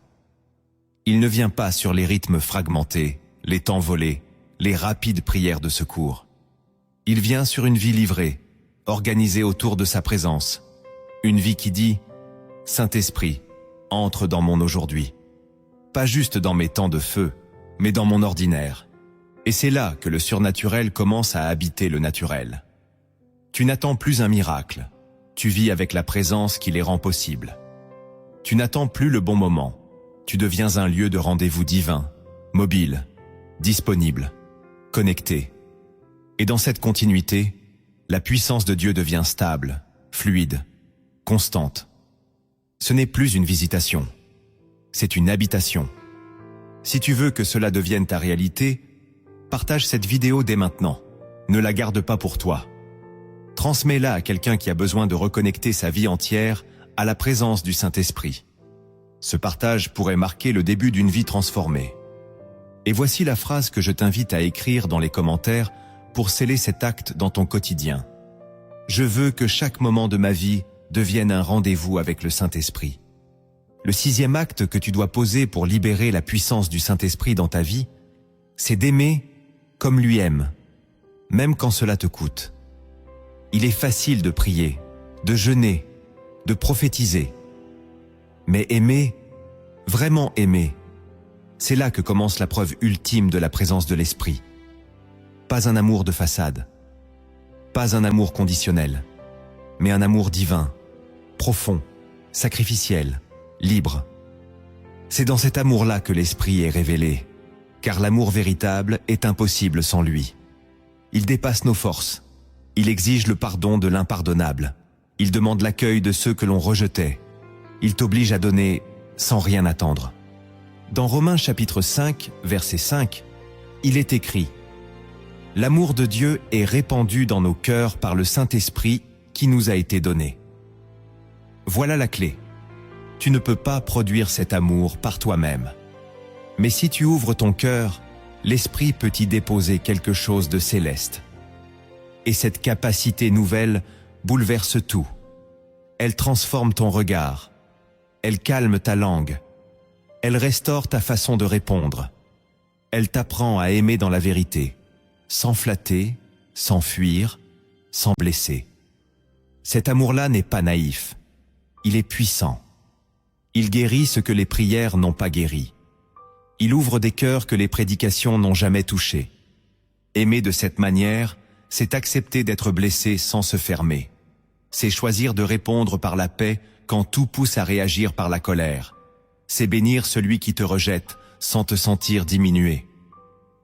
Il ne vient pas sur les rythmes fragmentés, les temps volés, les rapides prières de secours. Il vient sur une vie livrée, organisée autour de sa présence. Une vie qui dit « Saint-Esprit, entre dans mon aujourd'hui ». Pas juste dans mes temps de feu, mais dans mon ordinaire. Et c'est là que le surnaturel commence à habiter le naturel. Tu n'attends plus un miracle, tu vis avec la présence qui les rend possibles. Tu n'attends plus le bon moment, tu deviens un lieu de rendez-vous divin, mobile, disponible, connecté. Et dans cette continuité, la puissance de Dieu devient stable, fluide, constante. Ce n'est plus une visitation, c'est une habitation. Si tu veux que cela devienne ta réalité, partage cette vidéo dès maintenant. Ne la garde pas pour toi. Transmets-la à quelqu'un qui a besoin de reconnecter sa vie entière à la présence du Saint-Esprit. Ce partage pourrait marquer le début d'une vie transformée. Et voici la phrase que je t'invite à écrire dans les commentaires pour sceller cet acte dans ton quotidien. Je veux que chaque moment de ma vie devienne un rendez-vous avec le Saint-Esprit. Le 6e acte que tu dois poser pour libérer la puissance du Saint-Esprit dans ta vie, c'est d'aimer comme lui aime, même quand cela te coûte. Il est facile de prier, de jeûner, de prophétiser. Mais aimer, vraiment aimer, c'est là que commence la preuve ultime de la présence de l'Esprit. Pas un amour de façade, pas un amour conditionnel, mais un amour divin, profond, sacrificiel, libre. C'est dans cet amour-là que l'Esprit est révélé, car l'amour véritable est impossible sans lui. Il dépasse nos forces, il exige le pardon de l'impardonnable, il demande l'accueil de ceux que l'on rejetait, il t'oblige à donner sans rien attendre. Dans Romains chapitre 5, verset 5, il est écrit « L'amour de Dieu est répandu dans nos cœurs par le Saint-Esprit qui nous a été donné. » Voilà la clé. Tu ne peux pas produire cet amour par toi-même. Mais si tu ouvres ton cœur, l'Esprit peut y déposer quelque chose de céleste. Et cette capacité nouvelle bouleverse tout. Elle transforme ton regard. Elle calme ta langue. Elle restaure ta façon de répondre. Elle t'apprend à aimer dans la vérité, sans flatter, sans fuir, sans blesser. Cet amour-là n'est pas naïf. Il est puissant. Il guérit ce que les prières n'ont pas guéri. Il ouvre des cœurs que les prédications n'ont jamais touchés. Aimer de cette manière, c'est accepter d'être blessé sans se fermer. C'est choisir de répondre par la paix quand tout pousse à réagir par la colère. C'est bénir celui qui te rejette sans te sentir diminué.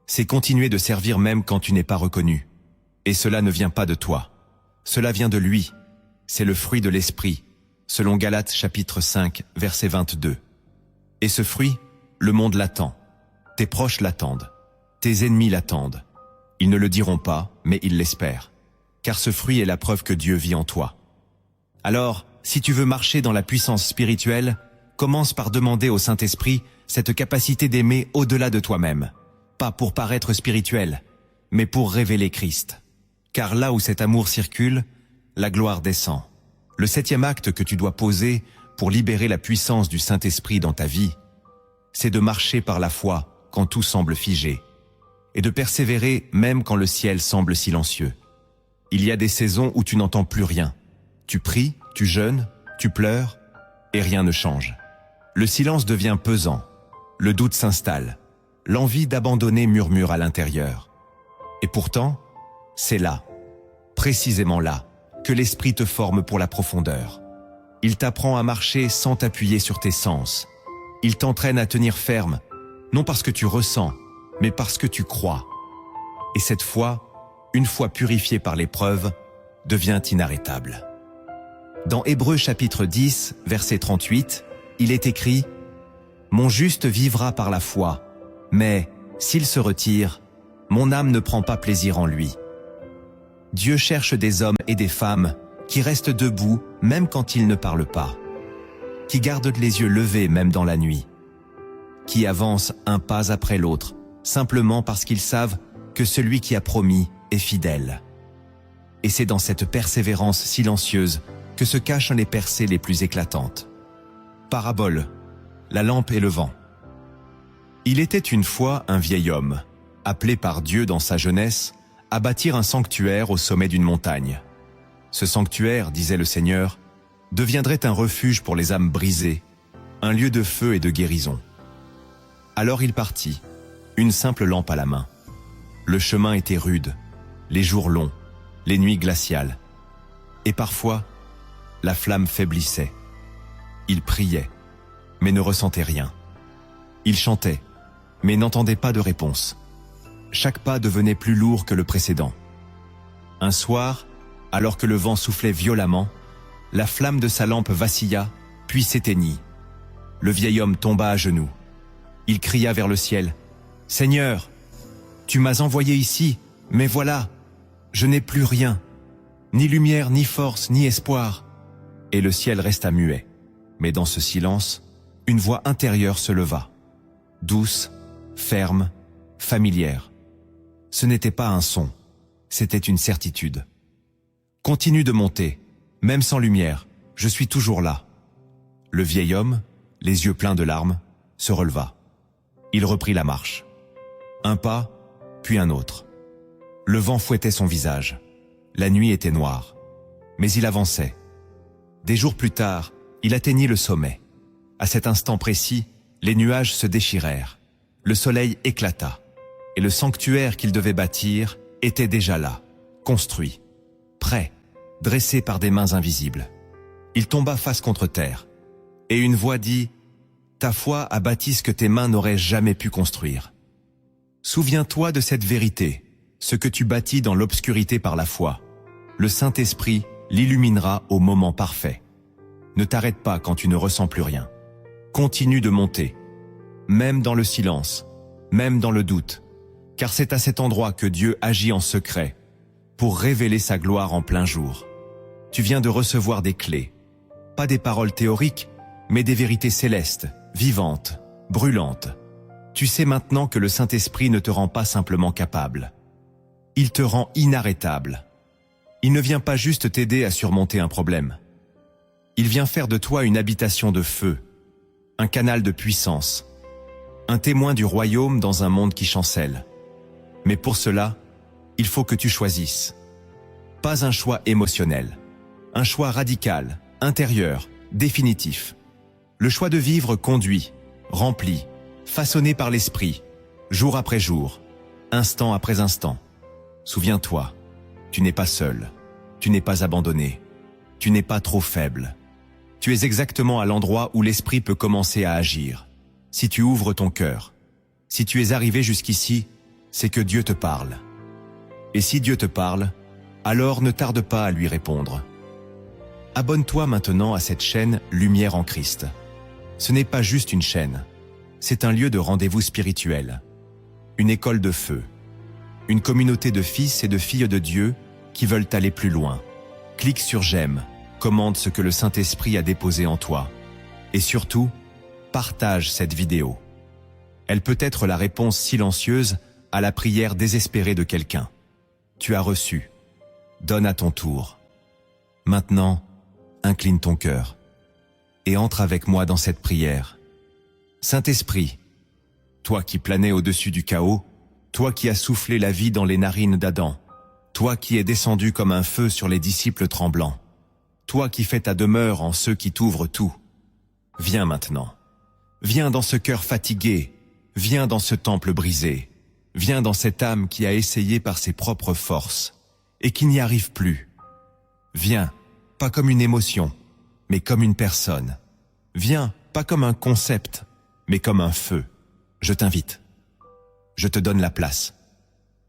C'est continuer de servir même quand tu n'es pas reconnu. Et cela ne vient pas de toi. Cela vient de lui. C'est le fruit de l'Esprit, selon Galates chapitre 5, verset 22. Et ce fruit, le monde l'attend. Tes proches l'attendent. Tes ennemis l'attendent. Ils ne le diront pas, mais ils l'espèrent. Car ce fruit est la preuve que Dieu vit en toi. Alors, si tu veux marcher dans la puissance spirituelle, commence par demander au Saint-Esprit cette capacité d'aimer au-delà de toi-même. Pas pour paraître spirituel, mais pour révéler Christ. Car là où cet amour circule, la gloire descend. Le 7e acte que tu dois poser pour libérer la puissance du Saint-Esprit dans ta vie, c'est de marcher par la foi quand tout semble figé, et de persévérer même quand le ciel semble silencieux. Il y a des saisons où tu n'entends plus rien. Tu pries, tu jeûnes, tu pleures, et rien ne change. Le silence devient pesant, le doute s'installe, l'envie d'abandonner murmure à l'intérieur. Et pourtant, c'est là, précisément là, que l'Esprit te forme pour la profondeur. Il t'apprend à marcher sans t'appuyer sur tes sens. Il t'entraîne à tenir ferme, non parce que tu ressens, mais parce que tu crois. Et cette foi, une fois purifiée par l'épreuve, devient inarrêtable. Dans Hébreux chapitre 10, verset 38, il est écrit « Mon juste vivra par la foi, mais, s'il se retire, mon âme ne prend pas plaisir en lui. » Dieu cherche des hommes et des femmes qui restent debout même quand ils ne parlent pas, qui gardent les yeux levés même dans la nuit, qui avancent un pas après l'autre, simplement parce qu'ils savent que celui qui a promis est fidèle. Et c'est dans cette persévérance silencieuse que se cachent les percées les plus éclatantes. Parabole, la lampe et le vent. Il était une fois un vieil homme, appelé par Dieu dans sa jeunesse à bâtir un sanctuaire au sommet d'une montagne. Ce sanctuaire, disait le Seigneur, deviendrait un refuge pour les âmes brisées, un lieu de feu et de guérison. Alors il partit, une simple lampe à la main. Le chemin était rude, les jours longs, les nuits glaciales. Et parfois, la flamme faiblissait. Il priait, mais ne ressentait rien. Il chantait, mais n'entendait pas de réponse. Chaque pas devenait plus lourd que le précédent. Un soir, alors que le vent soufflait violemment, la flamme de sa lampe vacilla, puis s'éteignit. Le vieil homme tomba à genoux. Il cria vers le ciel, « Seigneur, tu m'as envoyé ici, mais voilà, je n'ai plus rien, ni lumière, ni force, ni espoir. » Et le ciel resta muet. Mais dans ce silence, une voix intérieure se leva, douce, ferme, familière. Ce n'était pas un son, c'était une certitude. « Continue de monter, même sans lumière, je suis toujours là. » Le vieil homme, les yeux pleins de larmes, se releva. Il reprit la marche. Un pas, puis un autre. Le vent fouettait son visage. La nuit était noire. Mais il avançait. Des jours plus tard, il atteignit le sommet. À cet instant précis, les nuages se déchirèrent. Le soleil éclata. Et le sanctuaire qu'il devait bâtir était déjà là, construit, prêt, dressé par des mains invisibles. Il tomba face contre terre. Et une voix dit « Ta foi a bâti ce que tes mains n'auraient jamais pu construire. » Souviens-toi de cette vérité, ce que tu bâtis dans l'obscurité par la foi. Le Saint-Esprit l'illuminera au moment parfait. Ne t'arrête pas quand tu ne ressens plus rien. Continue de monter, même dans le silence, même dans le doute, car c'est à cet endroit que Dieu agit en secret, pour révéler sa gloire en plein jour. Tu viens de recevoir des clés, pas des paroles théoriques, mais des vérités célestes, vivantes, brûlantes. Tu sais maintenant que le Saint-Esprit ne te rend pas simplement capable. Il te rend inarrêtable. Il ne vient pas juste t'aider à surmonter un problème. Il vient faire de toi une habitation de feu, un canal de puissance, un témoin du royaume dans un monde qui chancelle. Mais pour cela, il faut que tu choisisses. Pas un choix émotionnel, un choix radical, intérieur, définitif. Le choix de vivre conduit, rempli, façonné par l'esprit, jour après jour, instant après instant. Souviens-toi, tu n'es pas seul, tu n'es pas abandonné, tu n'es pas trop faible. Tu es exactement à l'endroit où l'esprit peut commencer à agir. Si tu ouvres ton cœur, si tu es arrivé jusqu'ici, c'est que Dieu te parle. Et si Dieu te parle, alors ne tarde pas à lui répondre. Abonne-toi maintenant à cette chaîne Lumière en Christ. Ce n'est pas juste une chaîne, c'est un lieu de rendez-vous spirituel, une école de feu, une communauté de fils et de filles de Dieu qui veulent aller plus loin. Clique sur j'aime, commande ce que le Saint-Esprit a déposé en toi. Et surtout, partage cette vidéo. Elle peut être la réponse silencieuse à la prière désespérée de quelqu'un. Tu as reçu. Donne à ton tour. Maintenant, incline ton cœur et entre avec moi dans cette prière. Saint-Esprit, toi qui planais au-dessus du chaos, toi qui as soufflé la vie dans les narines d'Adam, toi qui es descendu comme un feu sur les disciples tremblants, toi qui fais ta demeure en ceux qui t'ouvrent tout, viens maintenant. Viens dans ce cœur fatigué, viens dans ce temple brisé, viens dans cette âme qui a essayé par ses propres forces et qui n'y arrive plus. Viens, pas comme une émotion, mais comme une personne. Viens, pas comme un concept, mais comme un feu. Je t'invite. Je te donne la place.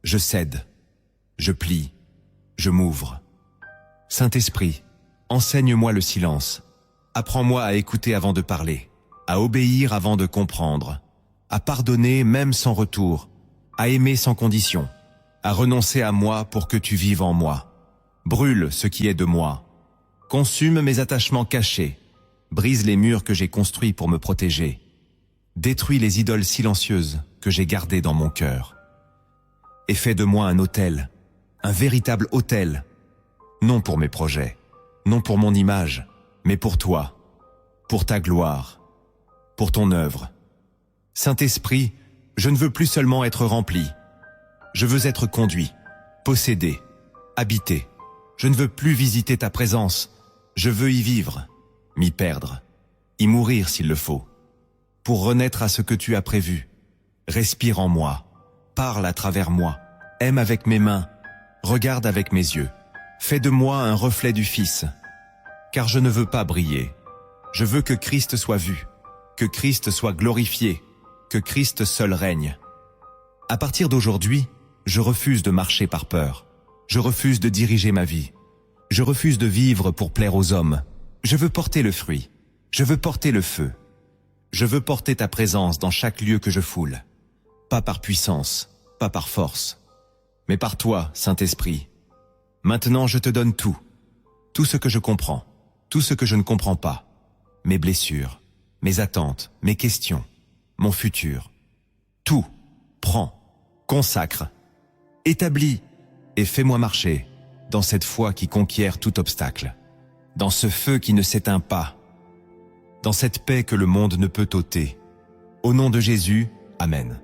Je cède. Je plie. Je m'ouvre. Saint-Esprit, Enseigne-moi le silence. Apprends-moi à écouter avant de parler, à obéir avant de comprendre, à pardonner même sans retour, à aimer sans condition, à renoncer à moi pour que tu vives en moi. Brûle ce qui est de moi. Consume mes attachements cachés. Brise les murs que j'ai construits pour me protéger. Détruis les idoles silencieuses que j'ai gardées dans mon cœur. Et fais de moi un autel, un véritable autel, non pour mes projets, non pour mon image, mais pour toi, pour ta gloire, pour ton œuvre. Saint-Esprit, je ne veux plus seulement être rempli. Je veux être conduit, possédé, habité. Je ne veux plus visiter ta présence. Je veux y vivre, m'y perdre, y mourir s'il le faut, pour renaître à ce que tu as prévu. Respire en moi, parle à travers moi, aime avec mes mains, regarde avec mes yeux. Fais de moi un reflet du Fils, car je ne veux pas briller. Je veux que Christ soit vu, que Christ soit glorifié, que Christ seul règne. À partir d'aujourd'hui, je refuse de marcher par peur. Je refuse de diriger ma vie. Je refuse de vivre pour plaire aux hommes. Je veux porter le fruit. Je veux porter le feu. Je veux porter ta présence dans chaque lieu que je foule. Pas par puissance, pas par force, mais par toi, Saint-Esprit. Maintenant, je te donne tout. Tout ce que je comprends, tout ce que je ne comprends pas. Mes blessures, mes attentes, mes questions, mon futur. Tout, prends, consacre, établis et fais-moi marcher dans cette foi qui conquiert tout obstacle, dans ce feu qui ne s'éteint pas, dans cette paix que le monde ne peut ôter. Au nom de Jésus, Amen.